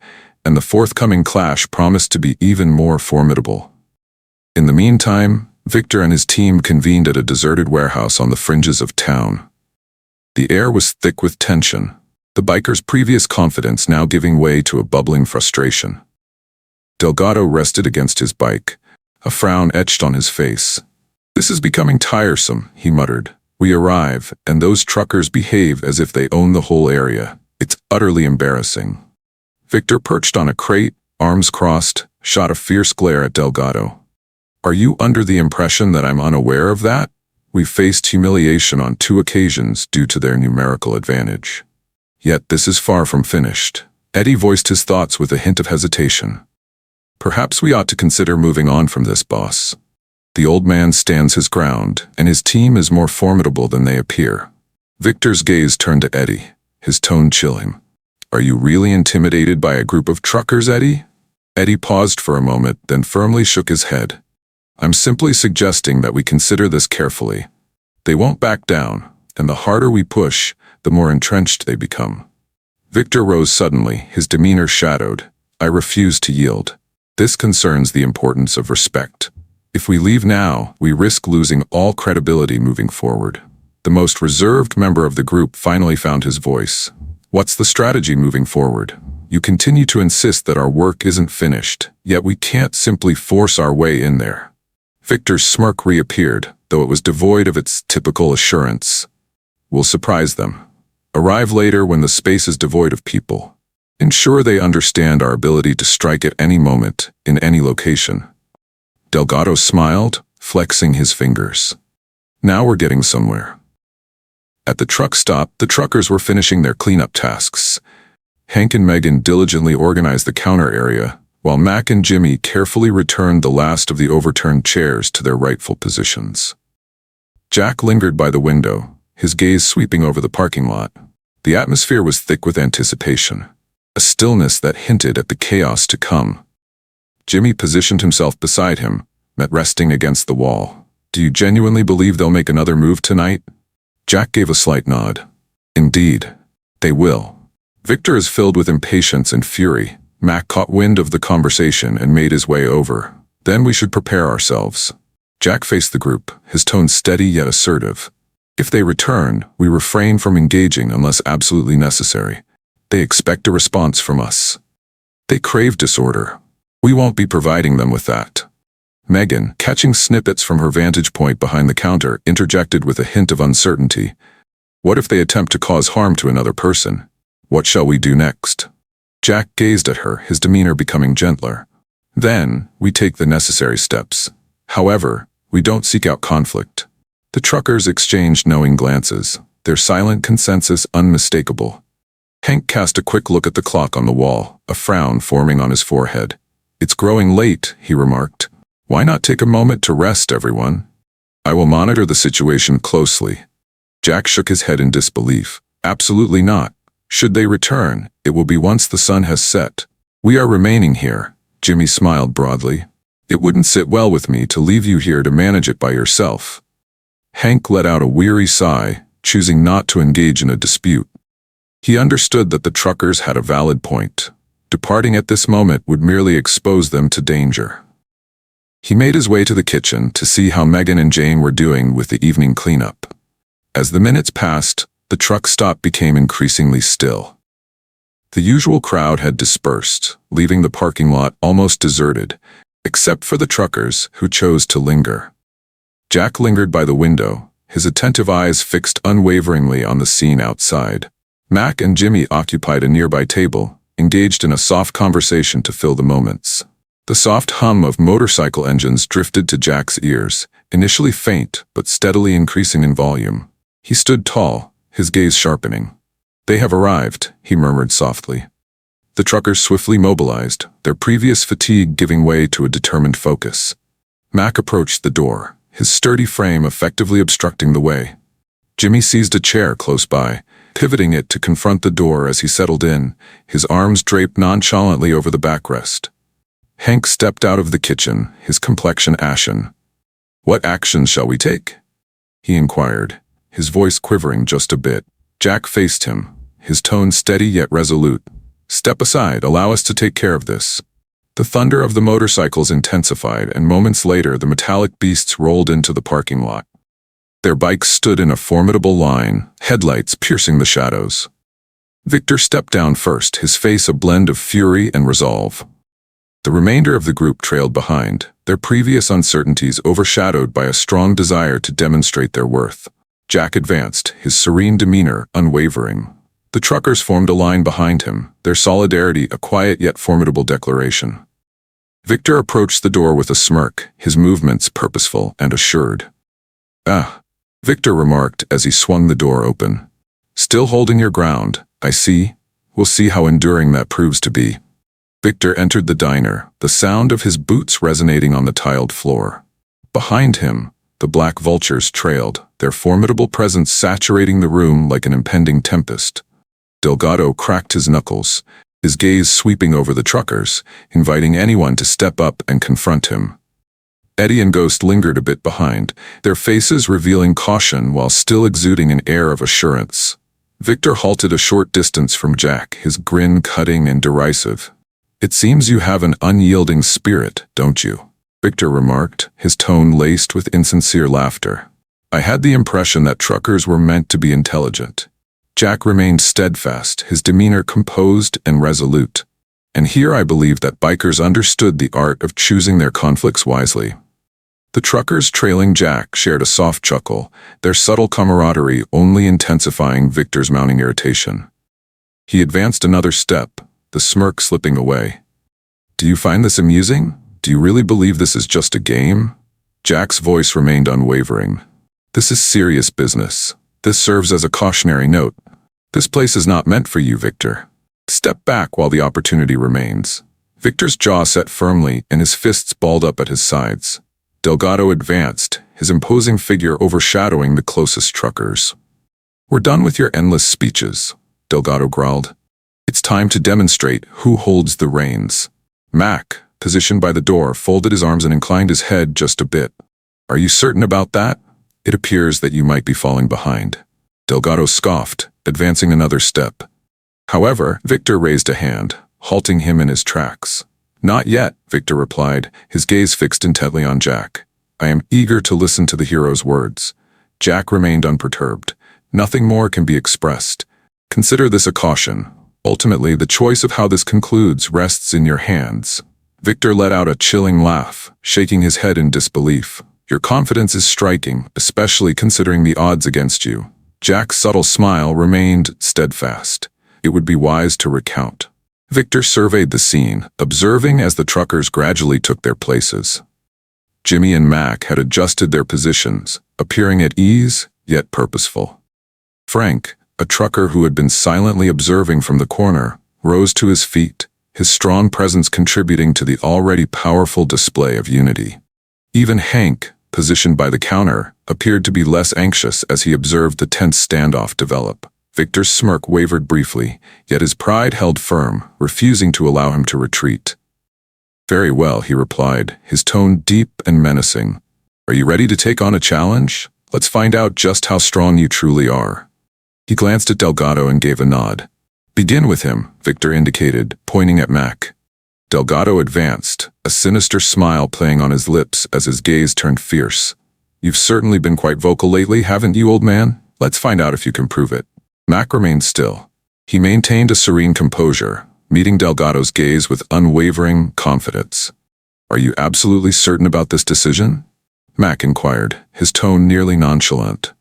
and the forthcoming clash promised to be even more formidable. In the meantime, Victor and his team convened at a deserted warehouse on the fringes of town. The air was thick with tension, the biker's previous confidence now giving way to a bubbling frustration. Delgado rested against his bike, a frown etched on his face. "This is becoming tiresome," he muttered. "We arrive, and those truckers behave as if they own the whole area. It's utterly embarrassing." Victor perched on a crate, arms crossed, shot a fierce glare at Delgado. "Are you under the impression that I'm unaware of that? We've faced humiliation on 2 occasions due to their numerical advantage. Yet this is far from finished." Eddie voiced his thoughts with a hint of hesitation. "Perhaps we ought to consider moving on from this, boss. The old man stands his ground, and his team is more formidable than they appear." Victor's gaze turned to Eddie, his tone chilling. "Are you really intimidated by a group of truckers, Eddie?" Eddie paused for a moment, then firmly shook his head. "I'm simply suggesting that we consider this carefully. They won't back down, and the harder we push, the more entrenched they become." Victor rose suddenly, his demeanor shadowed. "I refuse to yield. This concerns the importance of respect. If we leave now, we risk losing all credibility moving forward." The most reserved member of the group finally found his voice. "What's the strategy moving forward? You continue to insist that our work isn't finished, yet we can't simply force our way in there." Victor's smirk reappeared, though it was devoid of its typical assurance. "We'll surprise them. Arrive later when the space is devoid of people. Ensure they understand our ability to strike at any moment, in any location." Delgado smiled, flexing his fingers. "Now we're getting somewhere." At the truck stop, the truckers were finishing their cleanup tasks. Hank and Megan diligently organized the counter area, while Mac and Jimmy carefully returned the last of the overturned chairs to their rightful positions. Jack lingered by the window, his gaze sweeping over the parking lot. The atmosphere was thick with anticipation, a stillness that hinted at the chaos to come. Jimmy positioned himself beside him, resting against the wall. "Do you genuinely believe they'll make another move tonight?" Jack gave a slight nod. "Indeed, they will." Victor is filled with impatience and fury. Mac caught wind of the conversation and made his way over. "Then we should prepare ourselves." Jack faced the group, his tone steady yet assertive. If they return, we refrain from engaging unless absolutely necessary. They expect a response from us. They crave disorder. We won't be providing them with that. Megan, catching snippets from her vantage point behind the counter, interjected with a hint of uncertainty. What if they attempt to cause harm to another person? What shall we do next? Jack gazed at her, his demeanor becoming gentler. Then, we take the necessary steps. However, we don't seek out conflict. The truckers exchanged knowing glances, their silent consensus unmistakable. Hank cast a quick look at the clock on the wall, a frown forming on his forehead. It's growing late, he remarked. Why not take a moment to rest, everyone? I will monitor the situation closely. Jack shook his head in disbelief. Absolutely not. Should they return, it will be once the sun has set. We are remaining here. Jimmy smiled broadly. It wouldn't sit well with me to leave you here to manage it by yourself. Hank let out a weary sigh, choosing not to engage in a dispute. He understood that the truckers had a valid point. Departing at this moment would merely expose them to danger. He made his way to the kitchen to see how Megan and Jane were doing with the evening cleanup. As the minutes passed, the truck stop became increasingly still. The usual crowd had dispersed, leaving the parking lot almost deserted, except for the truckers who chose to linger. Jack lingered by the window, his attentive eyes fixed unwaveringly on the scene outside. Mac and Jimmy occupied a nearby table, engaged in a soft conversation to fill the moments. The soft hum of motorcycle engines drifted to Jack's ears, initially faint but steadily increasing in volume. He stood tall, his gaze sharpening. They have arrived, he murmured softly. The truckers swiftly mobilized, their previous fatigue giving way to a determined focus. Mac approached the door, his sturdy frame effectively obstructing the way. Jimmy seized a chair close by, pivoting it to confront the door as he settled in, his arms draped nonchalantly over the backrest. Hank stepped out of the kitchen, his complexion ashen. What actions shall we take? He inquired, his voice quivering just a bit. Jack faced him, his tone steady yet resolute. Step aside, allow us to take care of this. The thunder of the motorcycles intensified, and moments later the metallic beasts rolled into the parking lot. Their bikes stood in a formidable line, headlights piercing the shadows. Victor stepped down first, his face a blend of fury and resolve. The remainder of the group trailed behind, their previous uncertainties overshadowed by a strong desire to demonstrate their worth. Jack advanced, his serene demeanor unwavering. The truckers formed a line behind him, their solidarity a quiet yet formidable declaration. Victor approached the door with a smirk, his movements purposeful and assured. Ah, Victor remarked as he swung the door open. Still holding your ground, I see. We'll see how enduring that proves to be. Victor entered the diner, the sound of his boots resonating on the tiled floor. Behind him, the Black Vultures trailed, their formidable presence saturating the room like an impending tempest. Delgado cracked his knuckles, his gaze sweeping over the truckers, inviting anyone to step up and confront him. Eddie and Ghost lingered a bit behind, their faces revealing caution while still exuding an air of assurance. Victor halted a short distance from Jack, his grin cutting and derisive. It seems you have an unyielding spirit, don't you? Victor remarked, his tone laced with insincere laughter. I had the impression that truckers were meant to be intelligent. Jack remained steadfast, his demeanor composed and resolute. And here I believe that bikers understood the art of choosing their conflicts wisely. The truckers trailing Jack shared a soft chuckle, their subtle camaraderie only intensifying Victor's mounting irritation. He advanced another step, the smirk slipping away. Do you find this amusing? Do you really believe this is just a game? Jack's voice remained unwavering. This is serious business. This serves as a cautionary note. This place is not meant for you, Victor. Step back while the opportunity remains. Victor's jaw set firmly and his fists balled up at his sides. Delgado advanced, his imposing figure overshadowing the closest truckers. We're done with your endless speeches, Delgado growled. It's time to demonstrate who holds the reins. Mac, positioned by the door, folded his arms and inclined his head just a bit. Are you certain about that? It appears that you might be falling behind. Delgado scoffed, advancing another step. However, Victor raised a hand, halting him in his tracks. Not yet, Victor replied, his gaze fixed intently on Jack. I am eager to listen to the hero's words. Jack remained unperturbed. Nothing more can be expressed. Consider this a caution. Ultimately, the choice of how this concludes rests in your hands. Victor let out a chilling laugh, shaking his head in disbelief. Your confidence is striking, especially considering the odds against you. Jack's subtle smile remained steadfast. It would be wise to recount. Victor surveyed the scene, observing as the truckers gradually took their places. Jimmy and Mac had adjusted their positions, appearing at ease, yet purposeful. Frank, a trucker who had been silently observing from the corner, rose to his feet, his strong presence contributing to the already powerful display of unity. Even Hank, positioned by the counter, appeared to be less anxious as he observed the tense standoff develop. Victor's smirk wavered briefly, yet his pride held firm, refusing to allow him to retreat. "Very well," he replied, his tone deep and menacing. "Are you ready to take on a challenge? Let's find out just how strong you truly are." He glanced at Delgado and gave a nod. "Begin with him," Victor indicated, pointing at Mac. Delgado advanced, a sinister smile playing on his lips as his gaze turned fierce. "You've certainly been quite vocal lately, haven't you, old man? Let's find out if you can prove it." Mac remained still. He maintained a serene composure, meeting Delgado's gaze with unwavering confidence. "Are you absolutely certain about this decision?" Mac inquired, his tone nearly nonchalant.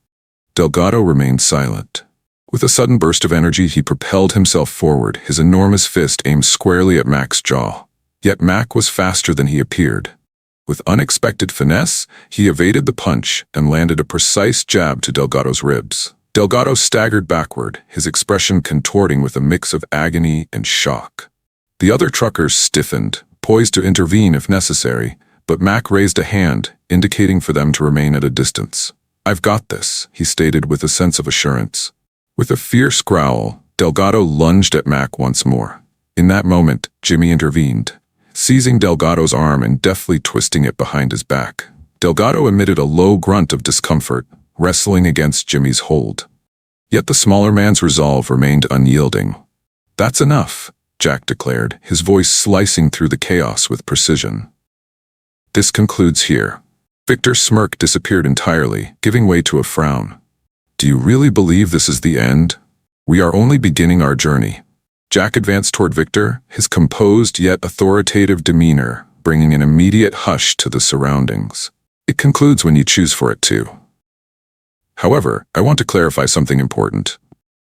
Delgado remained silent. With a sudden burst of energy, he propelled himself forward, his enormous fist aimed squarely at Mac's jaw. Yet Mac was faster than he appeared. With unexpected finesse, he evaded the punch and landed a precise jab to Delgado's ribs. Delgado staggered backward, his expression contorting with a mix of agony and shock. The other truckers stiffened, poised to intervene if necessary, but Mac raised a hand, indicating for them to remain at a distance. "I've got this," he stated with a sense of assurance. With a fierce growl, Delgado lunged at Mac once more. In that moment, Jimmy intervened, seizing Delgado's arm and deftly twisting it behind his back. Delgado emitted a low grunt of discomfort, wrestling against Jimmy's hold. Yet the smaller man's resolve remained unyielding. "That's enough," Jack declared, his voice slicing through the chaos with precision. "This concludes here." Victor's smirk disappeared entirely, giving way to a frown. "Do you really believe this is the end? We are only beginning our journey." Jack advanced toward Victor, his composed yet authoritative demeanor bringing an immediate hush to the surroundings. "It concludes when you choose for it to. However, I want to clarify something important.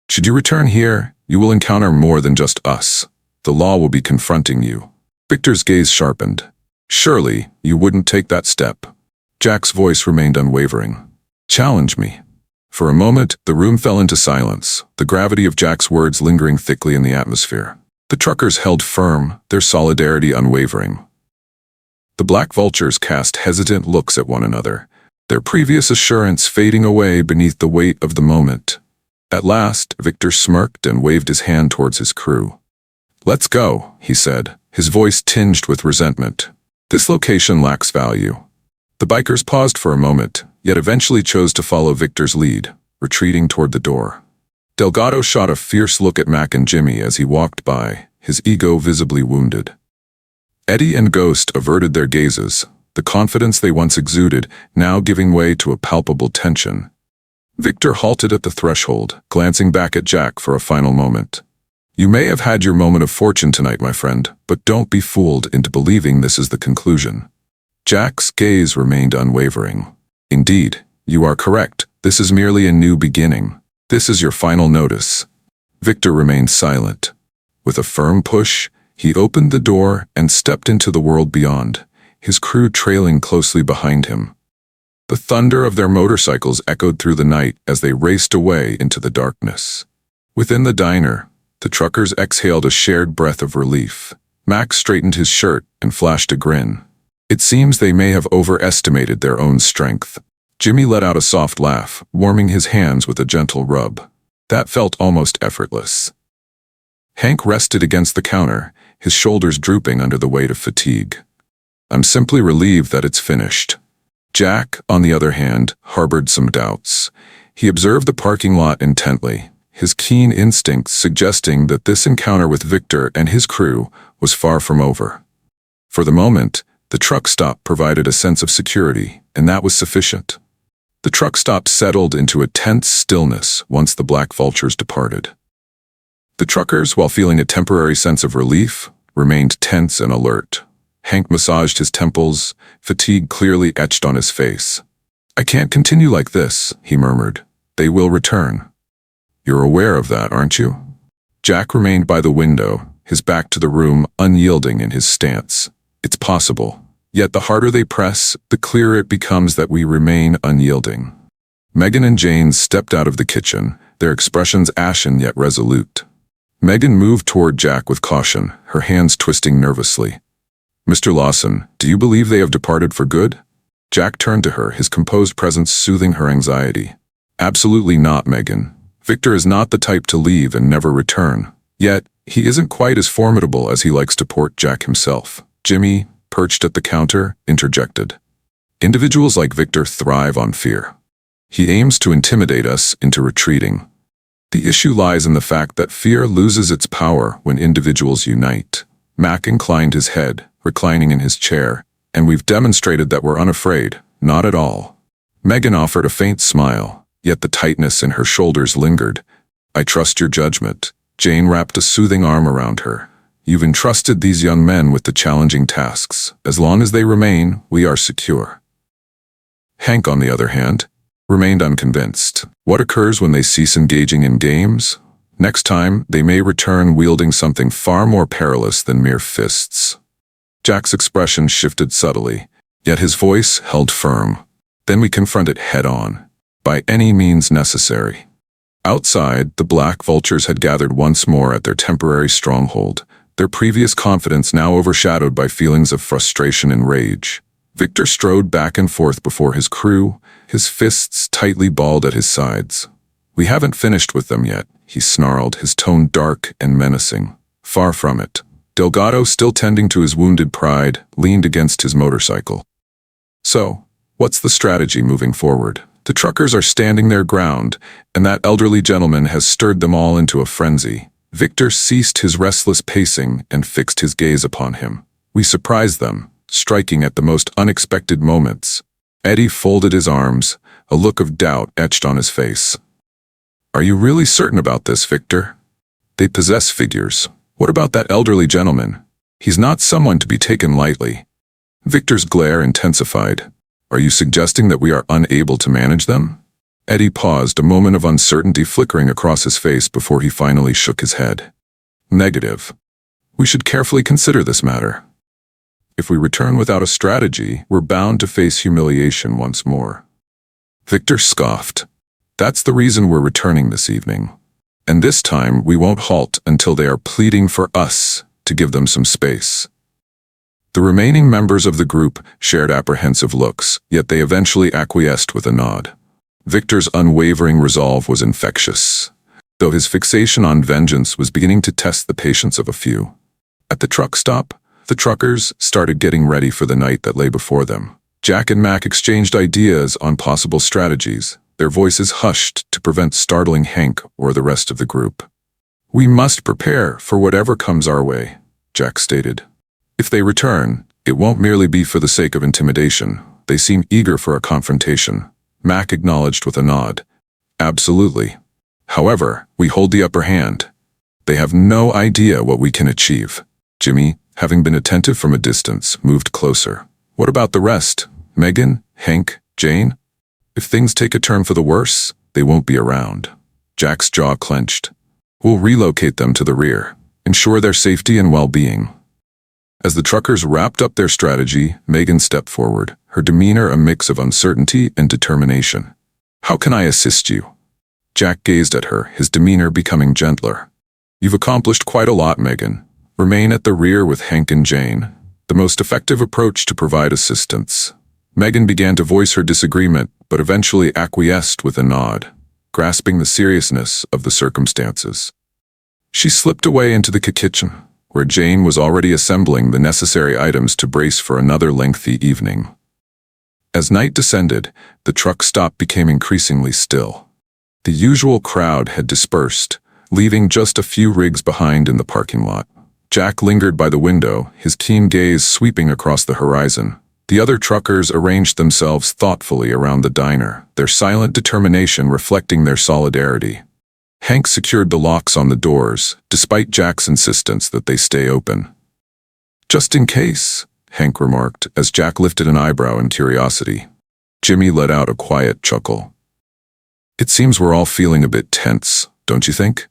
Should you return here, you will encounter more than just us. The law will be confronting you." Victor's gaze sharpened. "Surely, you wouldn't take that step." Jack's voice remained unwavering. "Challenge me." For a moment, the room fell into silence, the gravity of Jack's words lingering thickly in the atmosphere. The truckers held firm, their solidarity unwavering. The Black Vultures cast hesitant looks at one another, their previous assurance fading away beneath the weight of the moment. At last, Victor smirked and waved his hand towards his crew. "Let's go," he said, his voice tinged with resentment. "This location lacks value." The bikers paused for a moment, yet eventually chose to follow Victor's lead, retreating toward the door. Delgado shot a fierce look at Mac and Jimmy as he walked by, his ego visibly wounded. Eddie and Ghost averted their gazes, the confidence they once exuded now giving way to a palpable tension. Victor halted at the threshold, glancing back at Jack for a final moment. "You may have had your moment of fortune tonight, my friend, but don't be fooled into believing this is the conclusion." Jack's gaze remained unwavering. "Indeed, you are correct. This is merely a new beginning. This is your final notice." Victor remained silent. With a firm push, he opened the door and stepped into the world beyond, his crew trailing closely behind him. The thunder of their motorcycles echoed through the night as they raced away into the darkness. Within the diner, the truckers exhaled a shared breath of relief. Max straightened his shirt and flashed a grin. It seems they may have overestimated their own strength. Jimmy let out a soft laugh, warming his hands with a gentle rub. That felt almost effortless. Hank rested against the counter, his shoulders drooping under the weight of fatigue. "I'm simply relieved that it's finished." Jack, on the other hand, harbored some doubts. He observed the parking lot intently, his keen instincts suggesting that this encounter with Victor and his crew was far from over. For the moment, the truck stop provided a sense of security, and that was sufficient. The truck stop settled into a tense stillness once the Black Vultures departed. The truckers, while feeling a temporary sense of relief, remained tense and alert. Hank massaged his temples, fatigue clearly etched on his face. "I can't continue like this," he murmured. "They will return." "You're aware of that, aren't you?" Jack remained by the window, his back to the room, unyielding in his stance. "It's possible. Yet the harder they press, the clearer it becomes that we remain unyielding." Megan and Jane stepped out of the kitchen, their expressions ashen yet resolute. Megan moved toward Jack with caution, her hands twisting nervously. "Mr. Lawson, do you believe they have departed for good?" Jack turned to her, his composed presence soothing her anxiety. "Absolutely not, Megan. Victor is not the type to leave and never return. Yet, he isn't quite as formidable as he likes to port Jack himself." Jimmy, perched at the counter, interjected. "Individuals like Victor thrive on fear. He aims to intimidate us into retreating. The issue lies in the fact that fear loses its power when individuals unite." Mac inclined his head, reclining in his chair. "And we've demonstrated that we're unafraid, not at all." Megan offered a faint smile, yet the tightness in her shoulders lingered. "I trust your judgment." Jane wrapped a soothing arm around her. "You've entrusted these young men with the challenging tasks. As long as they remain, we are secure." Hank, on the other hand, remained unconvinced. What occurs when they cease engaging in games? Next time, they may return wielding something far more perilous than mere fists. Jack's expression shifted subtly, yet his voice held firm. "Then we confront it head-on, by any means necessary." Outside, the Black Vultures had gathered once more at their temporary stronghold, their previous confidence now overshadowed by feelings of frustration and rage. Victor strode back and forth before his crew, his fists tightly balled at his sides. "We haven't finished with them yet," he snarled, his tone dark and menacing. Far from it. Delgado, still tending to his wounded pride, leaned against his motorcycle. "So, what's the strategy moving forward? The truckers are standing their ground, and that elderly gentleman has stirred them all into a frenzy." Victor ceased his restless pacing and fixed his gaze upon him. "We surprise them, striking at the most unexpected moments." Eddie folded his arms, a look of doubt etched on his face. "Are you really certain about this, Victor? They possess figures. What about that elderly gentleman? He's not someone to be taken lightly." Victor's glare intensified. "Are you suggesting that we are unable to manage them?" Eddie paused, a moment of uncertainty flickering across his face before he finally shook his head. "Negative. We should carefully consider this matter. If we return without a strategy, we're bound to face humiliation once more." Victor scoffed. "That's the reason we're returning this evening. And this time we won't halt until they are pleading for us to give them some space." The remaining members of the group shared apprehensive looks, yet they eventually acquiesced with a nod. Victor's unwavering resolve was infectious, though his fixation on vengeance was beginning to test the patience of a few. At the truck stop, the truckers started getting ready for the night that lay before them. Jack and Mac exchanged ideas on possible strategies, their voices hushed to prevent startling Hank or the rest of the group. "We must prepare for whatever comes our way," Jack stated. "If they return, it won't merely be for the sake of intimidation. They seem eager for a confrontation." Mac acknowledged with a nod. "Absolutely. However, we hold the upper hand. They have no idea what we can achieve." Jimmy, having been attentive from a distance, moved closer. "What about the rest? Megan, Hank, Jane? If things take a turn for the worse, they won't be around." Jack's jaw clenched. "We'll relocate them to the rear, ensure their safety and well-being." As the truckers wrapped up their strategy, Megan stepped forward, her demeanor a mix of uncertainty and determination. "How can I assist you?" Jack gazed at her, his demeanor becoming gentler. "You've accomplished quite a lot, Megan. Remain at the rear with Hank and Jane. The most effective approach to provide assistance." Megan began to voice her disagreement, but eventually acquiesced with a nod, grasping the seriousness of the circumstances. She slipped away into the kitchen, where Jane was already assembling the necessary items to brace for another lengthy evening. As night descended, the truck stop became increasingly still. The usual crowd had dispersed, leaving just a few rigs behind in the parking lot. Jack lingered by the window, his keen gaze sweeping across the horizon. The other truckers arranged themselves thoughtfully around the diner, their silent determination reflecting their solidarity. Hank secured the locks on the doors, despite Jack's insistence that they stay open. "Just in case," Hank remarked, as Jack lifted an eyebrow in curiosity. Jimmy let out a quiet chuckle. "It seems we're all feeling a bit tense, don't you think?"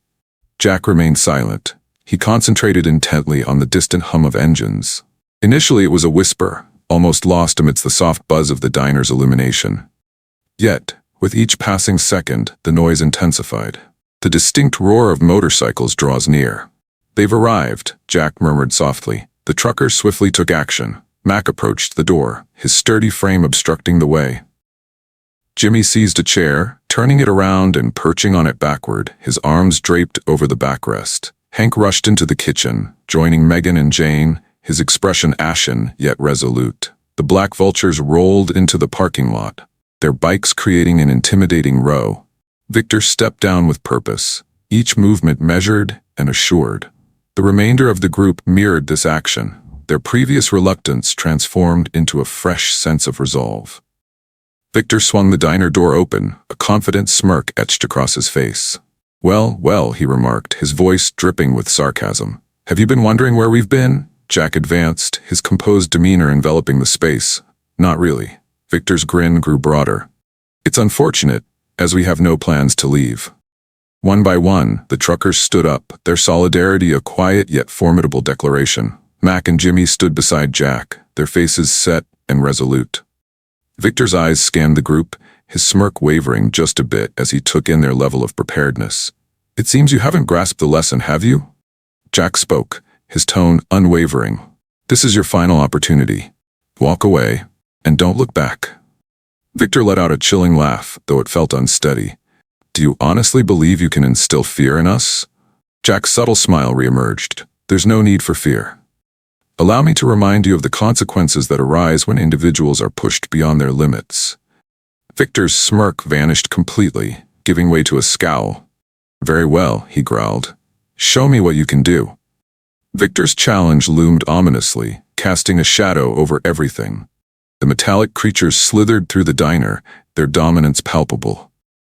Jack remained silent. He concentrated intently on the distant hum of engines. Initially it was a whisper, almost lost amidst the soft buzz of the diner's illumination. Yet, with each passing second, the noise intensified. The distinct roar of motorcycles draws near. "They've arrived," Jack murmured softly. The truckers swiftly took action. Mac approached the door, his sturdy frame obstructing the way. Jimmy seized a chair, turning it around and perching on it backward, his arms draped over the backrest. Hank rushed into the kitchen, joining Megan and Jane, his expression ashen yet resolute. The Black Vultures rolled into the parking lot, their bikes creating an intimidating row. Victor stepped down with purpose, each movement measured and assured. The remainder of the group mirrored this action, their previous reluctance transformed into a fresh sense of resolve. Victor swung the diner door open, a confident smirk etched across his face. Well, he remarked, his voice dripping with sarcasm. "Have you been wondering where we've been?" Jack advanced, his composed demeanor enveloping the space. "Not really." Victor's grin grew broader. "It's unfortunate, as we have no plans to leave." One by one, the truckers stood up, their solidarity a quiet yet formidable declaration. Mac and Jimmy stood beside Jack, their faces set and resolute. Victor's eyes scanned the group, his smirk wavering just a bit as he took in their level of preparedness. "It seems you haven't grasped the lesson, have you?" Jack spoke, his tone unwavering. "This is your final opportunity. Walk away, and don't look back." Victor let out a chilling laugh, though it felt unsteady. "Do you honestly believe you can instill fear in us?" Jack's subtle smile reemerged. "There's no need for fear. Allow me to remind you of the consequences that arise when individuals are pushed beyond their limits." Victor's smirk vanished completely, giving way to a scowl. "Very well," he growled. "Show me what you can do." Victor's challenge loomed ominously, casting a shadow over everything. The metallic creatures slithered through the diner, their dominance palpable.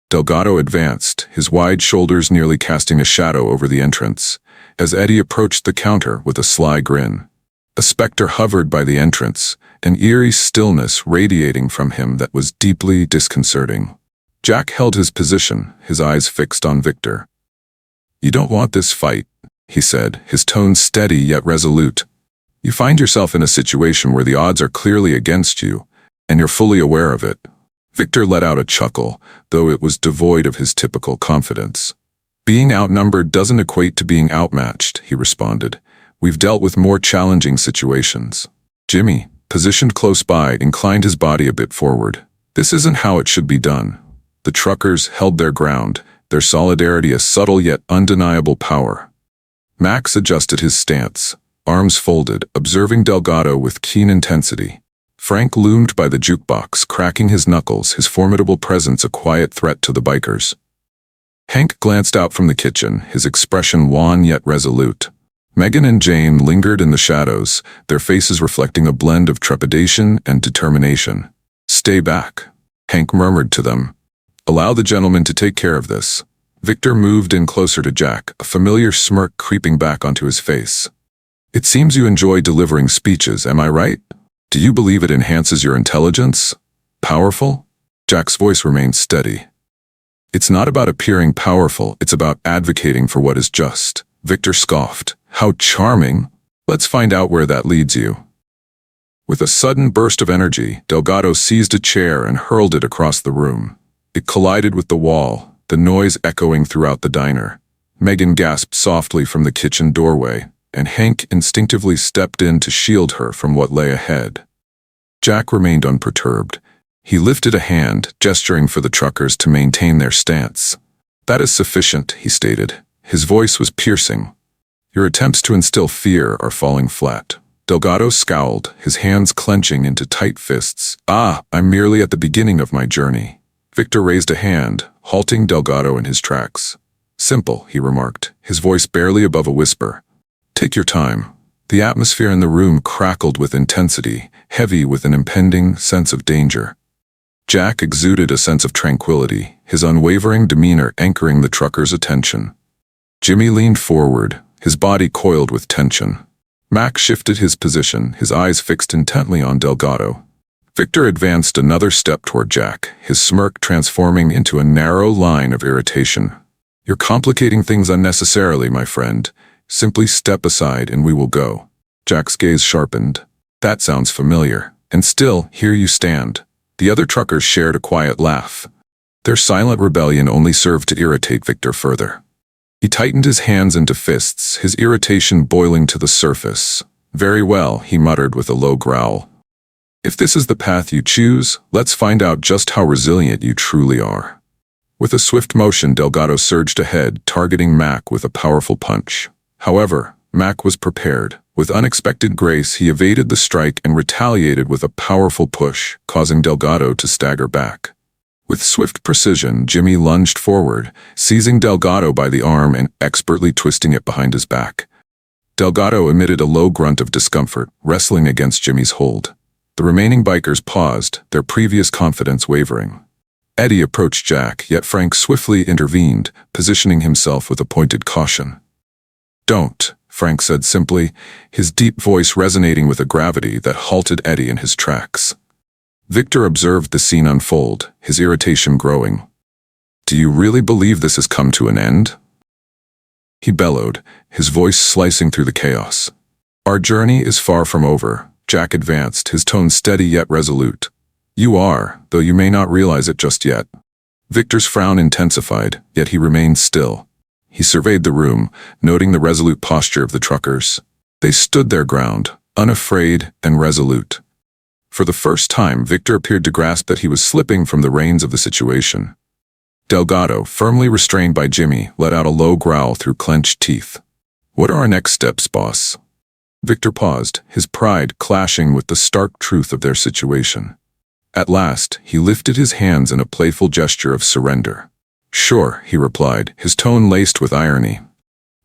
Delgado advanced, his wide shoulders nearly casting a shadow over the entrance, as Eddie approached the counter with a sly grin. A specter hovered by the entrance, an eerie stillness radiating from him that was deeply disconcerting. Jack held his position, his eyes fixed on Victor. "You don't want this fight," he said, his tone steady yet resolute. "You find yourself in a situation where the odds are clearly against you, and you're fully aware of it." Victor let out a chuckle, though it was devoid of his typical confidence. "Being outnumbered doesn't equate to being outmatched," he responded. "We've dealt with more challenging situations." Jimmy, positioned close by, inclined his body a bit forward. "This isn't how it should be done." The truckers held their ground, their solidarity a subtle yet undeniable power. Max adjusted his stance, arms folded, observing Delgado with keen intensity. Frank loomed by the jukebox, cracking his knuckles, his formidable presence a quiet threat to the bikers. Hank glanced out from the kitchen, his expression wan yet resolute. Megan and Jane lingered in the shadows, their faces reflecting a blend of trepidation and determination. "Stay back," Hank murmured to them. "Allow the gentleman to take care of this." Victor moved in closer to Jack, a familiar smirk creeping back onto his face. "It seems you enjoy delivering speeches, am I right? Do you believe it enhances your intelligence? Powerful?" Jack's voice remained steady. "It's not about appearing powerful, it's about advocating for what is just." Victor scoffed. "How charming. Let's find out where that leads you." With a sudden burst of energy, Delgado seized a chair and hurled it across the room. It collided with the wall, the noise echoing throughout the diner. Megan gasped softly from the kitchen doorway, and Hank instinctively stepped in to shield her from what lay ahead. Jack remained unperturbed. He lifted a hand, gesturing for the truckers to maintain their stance. "That is sufficient," he stated. His voice was piercing. "Your attempts to instill fear are falling flat." Delgado scowled, his hands clenching into tight fists. "I'm merely at the beginning of my journey." Victor raised a hand, halting Delgado in his tracks. "Simple," he remarked, his voice barely above a whisper. "Take your time. The atmosphere in the room crackled with intensity, heavy with an impending sense of danger. Jack exuded a sense of tranquility, his unwavering demeanor anchoring the trucker's attention. Jimmy leaned forward, his body coiled with tension. Mac shifted his position, his eyes fixed intently on Delgado. Victor advanced another step toward Jack, his smirk transforming into a narrow line of irritation. "You're complicating things unnecessarily, my friend. Simply step aside and we will go." Jack's gaze sharpened. "That sounds familiar. And still, here you stand." The other truckers shared a quiet laugh. Their silent rebellion only served to irritate Victor further. He tightened his hands into fists, his irritation boiling to the surface. "Very well," he muttered with a low growl. "If this is the path you choose, let's find out just how resilient you truly are." With a swift motion, Delgado surged ahead, targeting Mac with a powerful punch. However, Mac was prepared. With unexpected grace, he evaded the strike and retaliated with a powerful push, causing Delgado to stagger back. With swift precision, Jimmy lunged forward, seizing Delgado by the arm and expertly twisting it behind his back. Delgado emitted a low grunt of discomfort, wrestling against Jimmy's hold. The remaining bikers paused, their previous confidence wavering. Eddie approached Jack, yet Frank swiftly intervened, positioning himself with a pointed caution. "Don't," Frank said simply, his deep voice resonating with a gravity that halted Eddie in his tracks. Victor observed the scene unfold, his irritation growing. "Do you really believe this has come to an end?" He bellowed, his voice slicing through the chaos. "Our journey is far from over," Jack advanced, his tone steady yet resolute. "You are, though you may not realize it just yet." Victor's frown intensified, yet he remained still. He surveyed the room, noting the resolute posture of the truckers. They stood their ground, unafraid and resolute. For the first time, Victor appeared to grasp that he was slipping from the reins of the situation. Delgado, firmly restrained by Jimmy, let out a low growl through clenched teeth. "What are our next steps, boss?" Victor paused, his pride clashing with the stark truth of their situation. At last, he lifted his hands in a playful gesture of surrender. "Sure," he replied, his tone laced with irony.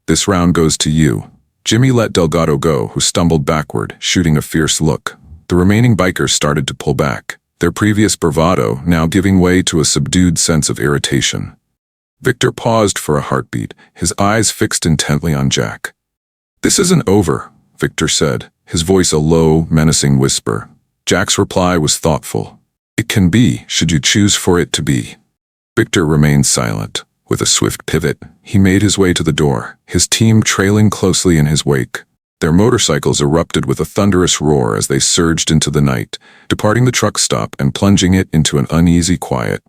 "This round goes to you." Jimmy let Delgado go, who stumbled backward, shooting a fierce look. The remaining bikers started to pull back, their previous bravado now giving way to a subdued sense of irritation. Victor paused for a heartbeat, his eyes fixed intently on Jack. "This isn't over," Victor said, his voice a low, menacing whisper. Jack's reply was thoughtful. "It can be, should you choose for it to be." Victor remained silent. With a swift pivot, he made his way to the door, his team trailing closely in his wake. Their motorcycles erupted with a thunderous roar as they surged into the night, departing the truck stop and plunging it into an uneasy quiet.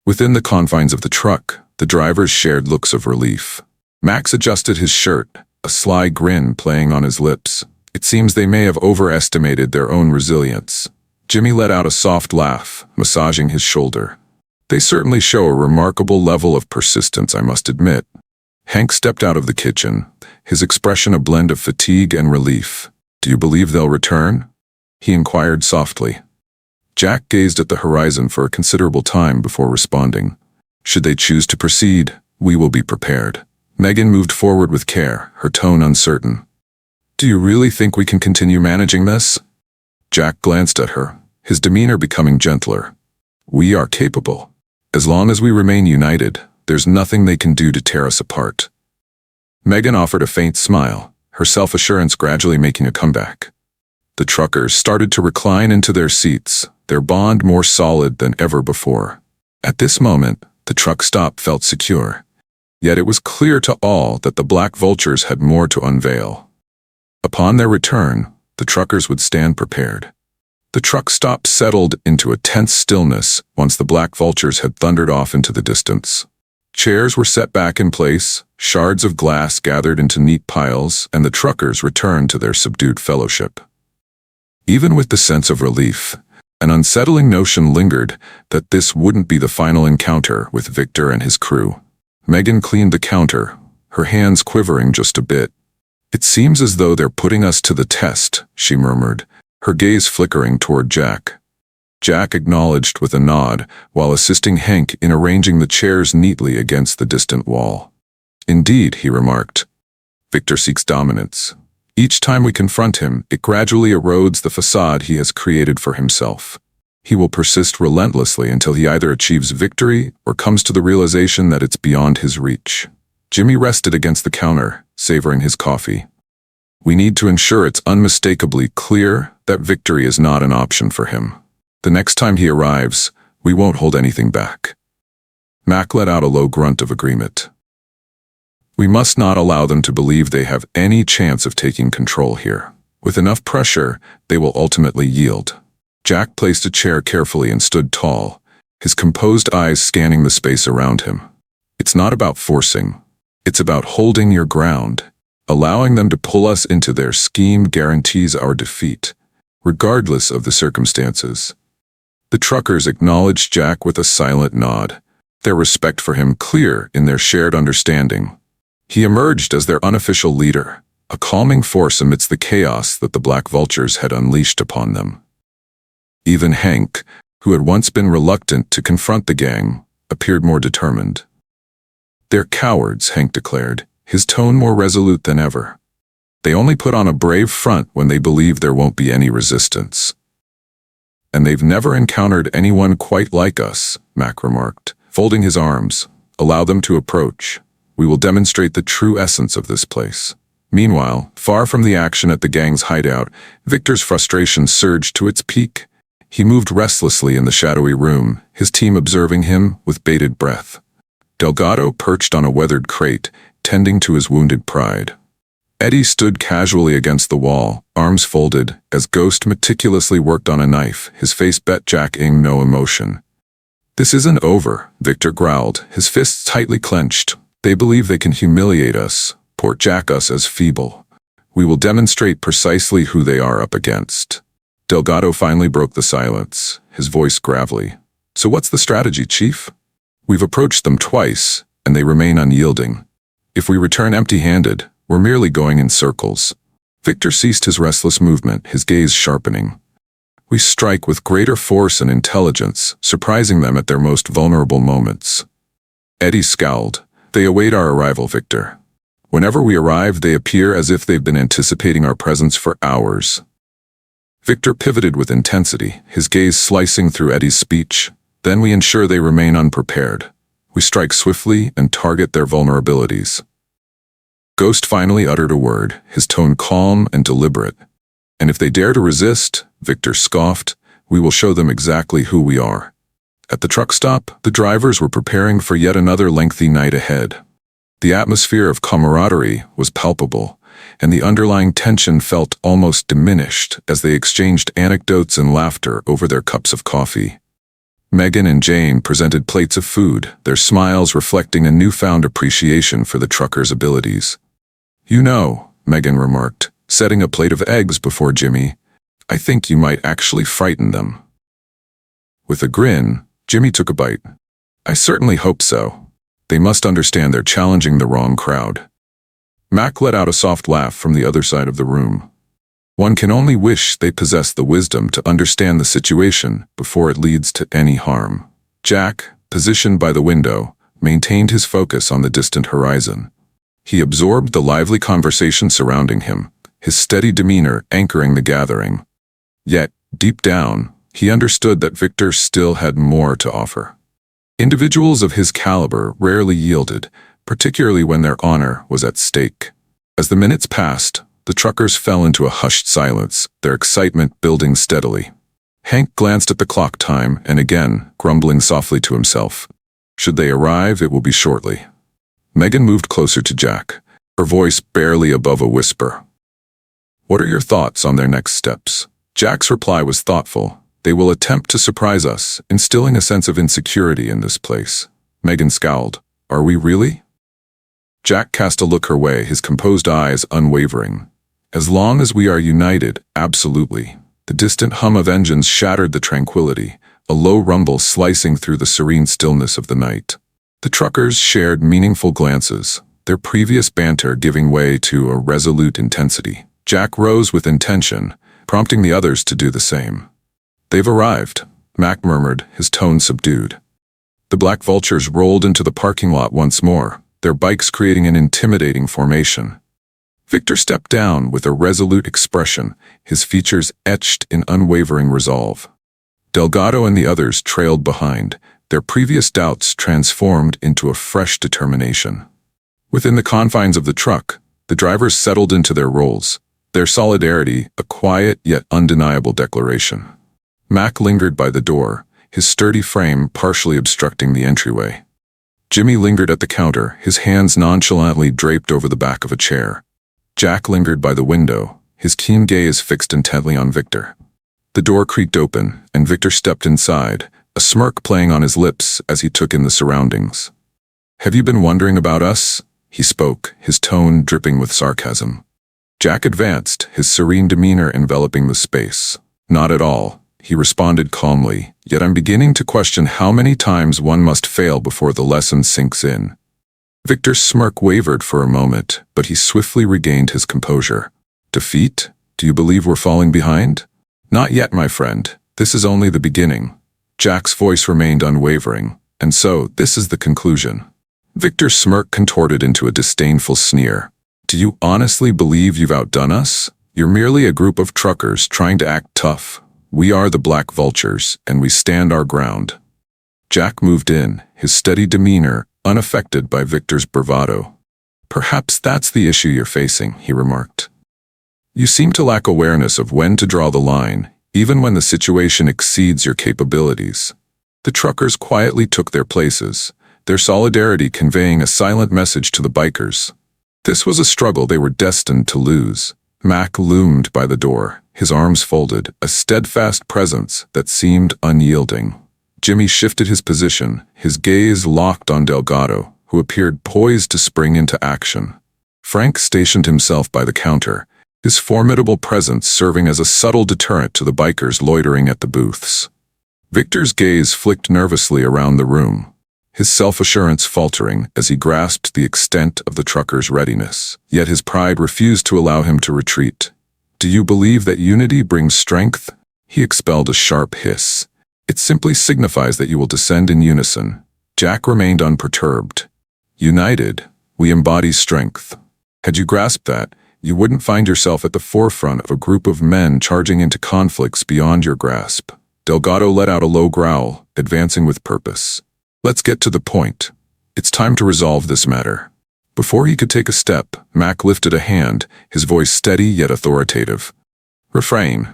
Within the confines of the truck, the drivers shared looks of relief. Max adjusted his shirt, a sly grin playing on his lips. It seems they may have overestimated their own resilience. Jimmy let out a soft laugh, massaging his shoulder. "They certainly show a remarkable level of persistence, I must admit." Hank stepped out of the kitchen, his expression a blend of fatigue and relief. "Do you believe they'll return?" he inquired softly. Jack gazed at the horizon for a considerable time before responding. "Should they choose to proceed, we will be prepared." Megan moved forward with care, her tone uncertain. "Do you really think we can continue managing this?" Jack glanced at her, his demeanor becoming gentler. "We are capable. As long as we remain united, there's nothing they can do to tear us apart." Megan offered a faint smile, her self-assurance gradually making a comeback. The truckers started to recline into their seats, their bond more solid than ever before. At this moment, the truck stop felt secure. Yet it was clear to all that the Black Vultures had more to unveil. Upon their return, the truckers would stand prepared. The truck stop settled into a tense stillness once the Black Vultures had thundered off into the distance. Chairs were set back in place, shards of glass gathered into neat piles, and the truckers returned to their subdued fellowship. Even with the sense of relief, an unsettling notion lingered that this wouldn't be the final encounter with Victor and his crew. Megan cleaned the counter, her hands quivering just a bit. "It seems as though they're putting us to the test," she murmured, her gaze flickering toward Jack. Jack acknowledged with a nod, while assisting Hank in arranging the chairs neatly against the distant wall. "Indeed," he remarked. "Victor seeks dominance. Each time we confront him, it gradually erodes the facade he has created for himself. He will persist relentlessly until he either achieves victory or comes to the realization that it's beyond his reach. Jimmy rested against the counter, savoring his coffee. We need to ensure it's unmistakably clear that victory is not an option for him. The next time he arrives, we won't hold anything back. Mac let out a low grunt of agreement. We must not allow them to believe they have any chance of taking control here. With enough pressure, they will ultimately yield. Jack placed a chair carefully and stood tall, his composed eyes scanning the space around him. It's not about forcing. It's about holding your ground. Allowing them to pull us into their scheme guarantees our defeat, regardless of the circumstances. The truckers acknowledged Jack with a silent nod, their respect for him clear in their shared understanding. He emerged as their unofficial leader, a calming force amidst the chaos that the Black Vultures had unleashed upon them. Even Hank, who had once been reluctant to confront the gang, appeared more determined. "They're cowards," Hank declared, his tone more resolute than ever. "They only put on a brave front when they believe there won't be any resistance." "And they've never encountered anyone quite like us," Mac remarked, folding his arms. "Allow them to approach. We will demonstrate the true essence of this place." Meanwhile, far from the action at the gang's hideout, Victor's frustration surged to its peak. He moved restlessly in the shadowy room, his team observing him with bated breath. Delgado perched on a weathered crate, tending to his wounded pride. Eddie stood casually against the wall, arms folded, as Ghost meticulously worked on a knife, his face bet Jack-ing no emotion. "This isn't over," Victor growled, his fists tightly clenched. "They believe they can humiliate us, port Jack us as feeble. We will demonstrate precisely who they are up against." Delgado finally broke the silence, his voice gravelly. "So what's the strategy, Chief?" "We've approached them twice, and they remain unyielding. If we return empty-handed, we're merely going in circles." Victor ceased his restless movement, his gaze sharpening. "We strike with greater force and intelligence, surprising them at their most vulnerable moments." Eddie scowled. "They await our arrival, Victor. Whenever we arrive, they appear as if they've been anticipating our presence for hours." Victor pivoted with intensity, his gaze slicing through Eddie's speech. "Then we ensure they remain unprepared. We strike swiftly and target their vulnerabilities." Ghost finally uttered a word, his tone calm and deliberate. "And if they dare to resist," Victor scoffed, "we will show them exactly who we are." At the truck stop, the drivers were preparing for yet another lengthy night ahead. The atmosphere of camaraderie was palpable, and the underlying tension felt almost diminished as they exchanged anecdotes and laughter over their cups of coffee. Megan and Jane presented plates of food, their smiles reflecting a newfound appreciation for the truckers' abilities. "You know," Megan remarked, setting a plate of eggs before Jimmy, "I think you might actually frighten them." With a grin, Jimmy took a bite. "I certainly hope so. They must understand they're challenging the wrong crowd." Mac let out a soft laugh from the other side of the room. "One can only wish they possessed the wisdom to understand the situation before it leads to any harm." Jack, positioned by the window, maintained his focus on the distant horizon. He absorbed the lively conversation surrounding him, his steady demeanor anchoring the gathering. Yet, deep down, he understood that Victor still had more to offer. Individuals of his caliber rarely yielded, particularly when their honor was at stake. As the minutes passed, the truckers fell into a hushed silence, their excitement building steadily. Hank glanced at the clock time and again, grumbling softly to himself. Should they arrive, it will be shortly. Megan moved closer to Jack, her voice barely above a whisper. "What are your thoughts on their next steps?" Jack's reply was thoughtful. "They will attempt to surprise us, instilling a sense of insecurity in this place." Megan scowled. "Are we really?" Jack cast a look her way, his composed eyes unwavering. "As long as we are united, absolutely." The distant hum of engines shattered the tranquility, a low rumble slicing through the serene stillness of the night. The truckers shared meaningful glances, their previous banter giving way to a resolute intensity. Jack rose with intention, prompting the others to do the same. "They've arrived," Mac murmured, his tone subdued. The Black Vultures rolled into the parking lot once more, their bikes creating an intimidating formation. Victor stepped down with a resolute expression, his features etched in unwavering resolve. Delgado and the others trailed behind, their previous doubts transformed into a fresh determination. Within the confines of the truck, the drivers settled into their roles, their solidarity a quiet yet undeniable declaration. Mac lingered by the door, his sturdy frame partially obstructing the entryway. Jimmy lingered at the counter, his hands nonchalantly draped over the back of a chair. Jack lingered by the window, his keen gaze fixed intently on Victor. The door creaked open, and Victor stepped inside, a smirk playing on his lips as he took in the surroundings. "Have you been wondering about us?" he spoke, his tone dripping with sarcasm. Jack advanced, his serene demeanor enveloping the space. "Not at all," he responded calmly, "yet I'm beginning to question how many times one must fail before the lesson sinks in." Victor's smirk wavered for a moment, but he swiftly regained his composure. "Defeat? Do you believe we're falling behind?" "Not yet, my friend. This is only the beginning." Jack's voice remained unwavering. "And so, this is the conclusion." Victor's smirk contorted into a disdainful sneer. "Do you honestly believe you've outdone us? You're merely a group of truckers trying to act tough. We are the Black Vultures, and we stand our ground." Jack moved in, his steady demeanor unaffected by Victor's bravado. "Perhaps that's the issue you're facing," he remarked. "You seem to lack awareness of when to draw the line, even when the situation exceeds your capabilities." The truckers quietly took their places, their solidarity conveying a silent message to the bikers. This was a struggle they were destined to lose. Mac loomed by the door, his arms folded, a steadfast presence that seemed unyielding. Jimmy shifted his position, his gaze locked on Delgado, who appeared poised to spring into action. Frank stationed himself by the counter, his formidable presence serving as a subtle deterrent to the bikers loitering at the booths. Victor's gaze flicked nervously around the room, his self-assurance faltering as he grasped the extent of the trucker's readiness. Yet his pride refused to allow him to retreat. "Do you believe that unity brings strength?" He expelled a sharp hiss. "It simply signifies that you will descend in unison." Jack remained unperturbed. "United, we embody strength. Had you grasped that, you wouldn't find yourself at the forefront of a group of men charging into conflicts beyond your grasp." Delgado let out a low growl, advancing with purpose. "Let's get to the point. It's time to resolve this matter." Before he could take a step, Mac lifted a hand, his voice steady yet authoritative. "Refrain.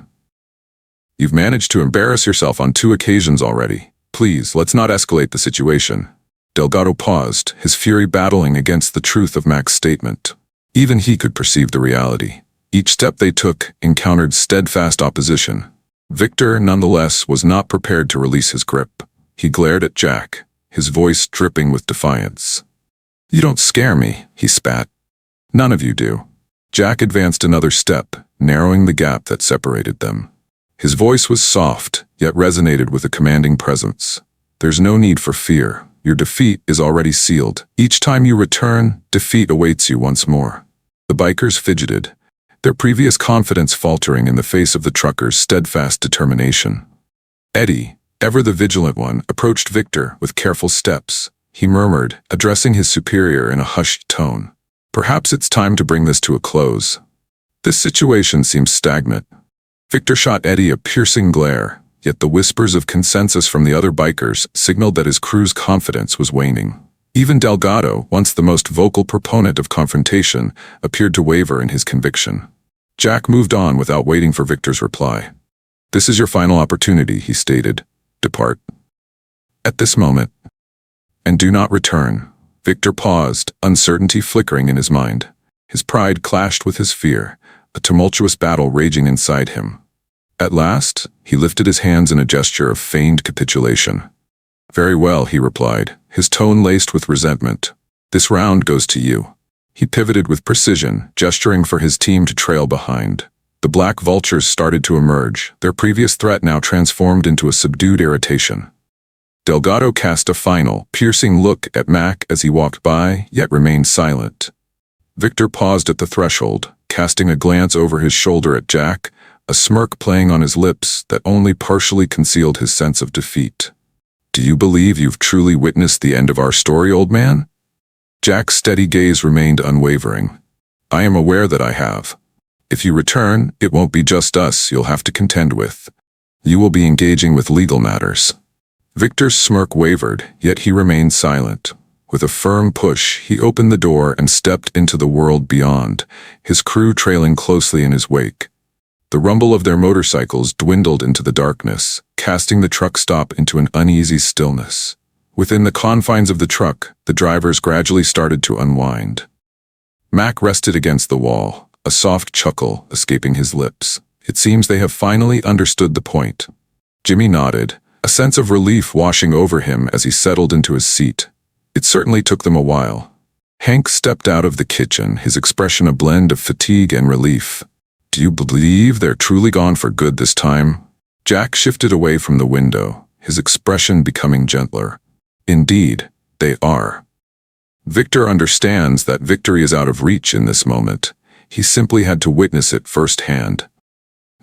You've managed to embarrass yourself on 2 occasions already. Please, let's not escalate the situation." Delgado paused, his fury battling against the truth of Mac's statement. Even he could perceive the reality. Each step they took encountered steadfast opposition. Victor, nonetheless, was not prepared to release his grip. He glared at Jack, his voice dripping with defiance. "You don't scare me," he spat. "None of you do." Jack advanced another step, narrowing the gap that separated them. His voice was soft, yet resonated with a commanding presence. "There's no need for fear. Your defeat is already sealed. Each time you return, defeat awaits you once more." The bikers fidgeted, their previous confidence faltering in the face of the truckers' steadfast determination. Eddie, ever the vigilant one, approached Victor with careful steps. He murmured, addressing his superior in a hushed tone. "Perhaps it's time to bring this to a close. This situation seems stagnant." Victor shot Eddie a piercing glare, yet the whispers of consensus from the other bikers signaled that his crew's confidence was waning. Even Delgado, once the most vocal proponent of confrontation, appeared to waver in his conviction. Jack moved on without waiting for Victor's reply. "This is your final opportunity," he stated. "Depart at this moment, and do not return." Victor paused, uncertainty flickering in his mind. His pride clashed with his fear, a tumultuous battle raging inside him. At last, he lifted his hands in a gesture of feigned capitulation. "Very well," he replied, his tone laced with resentment. "This round goes to you." He pivoted with precision, gesturing for his team to trail behind. The Black Vultures started to emerge, their previous threat now transformed into a subdued irritation. Delgado cast a final, piercing look at Mac as he walked by, yet remained silent. Victor paused at the threshold, casting a glance over his shoulder at Jack, a smirk playing on his lips that only partially concealed his sense of defeat. "Do you believe you've truly witnessed the end of our story, old man?" Jack's steady gaze remained unwavering. I am aware that I have. If you return, it won't be just us you'll have to contend with. You will be engaging with legal matters. Victor's smirk wavered, yet he remained silent. With a firm push, he opened the door and stepped into the world beyond, his crew trailing closely in his wake. The rumble of their motorcycles dwindled into the darkness, casting the truck stop into an uneasy stillness. Within the confines of the truck, the drivers gradually started to unwind. Mac rested against the wall, a soft chuckle escaping his lips. It seems they have finally understood the point. Jimmy nodded, a sense of relief washing over him as he settled into his seat. It certainly took them a while. Hank stepped out of the kitchen, his expression a blend of fatigue and relief. Do you believe they're truly gone for good this time? Jack shifted away from the window, his expression becoming gentler. Indeed, they are. Victor understands that victory is out of reach in this moment. He simply had to witness it firsthand.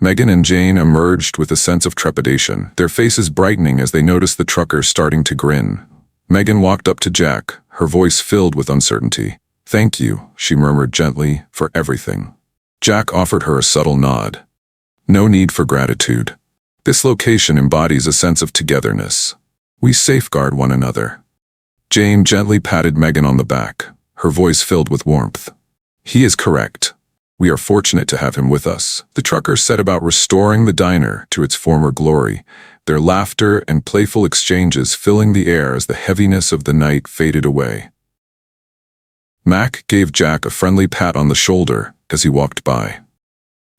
Megan and Jane emerged with a sense of trepidation, their faces brightening as they noticed the trucker starting to grin. Megan walked up to Jack, her voice filled with uncertainty. "Thank you," she murmured gently, "for everything." Jack offered her a subtle nod. "No need for gratitude. This location embodies a sense of togetherness. We safeguard one another." Jane gently patted Megan on the back, her voice filled with warmth. "He is correct. We are fortunate to have him with us." The truckers set about restoring the diner to its former glory, their laughter and playful exchanges filling the air as the heaviness of the night faded away. Mac gave Jack a friendly pat on the shoulder as he walked by.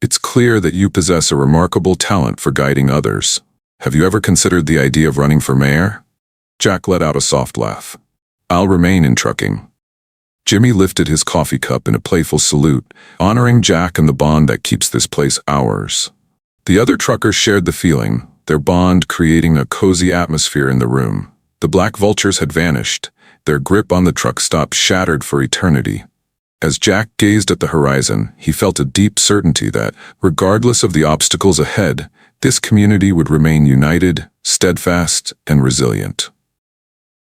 "It's clear that you possess a remarkable talent for guiding others. Have you ever considered the idea of running for mayor?" Jack let out a soft laugh. "I'll remain in trucking." Jimmy lifted his coffee cup in a playful salute, honoring Jack and the bond that keeps this place ours. The other truckers shared the feeling, their bond creating a cozy atmosphere in the room. The Black Vultures had vanished, their grip on the truck stop shattered for eternity. As Jack gazed at the horizon, he felt a deep certainty that, regardless of the obstacles ahead, this community would remain united, steadfast, and resilient.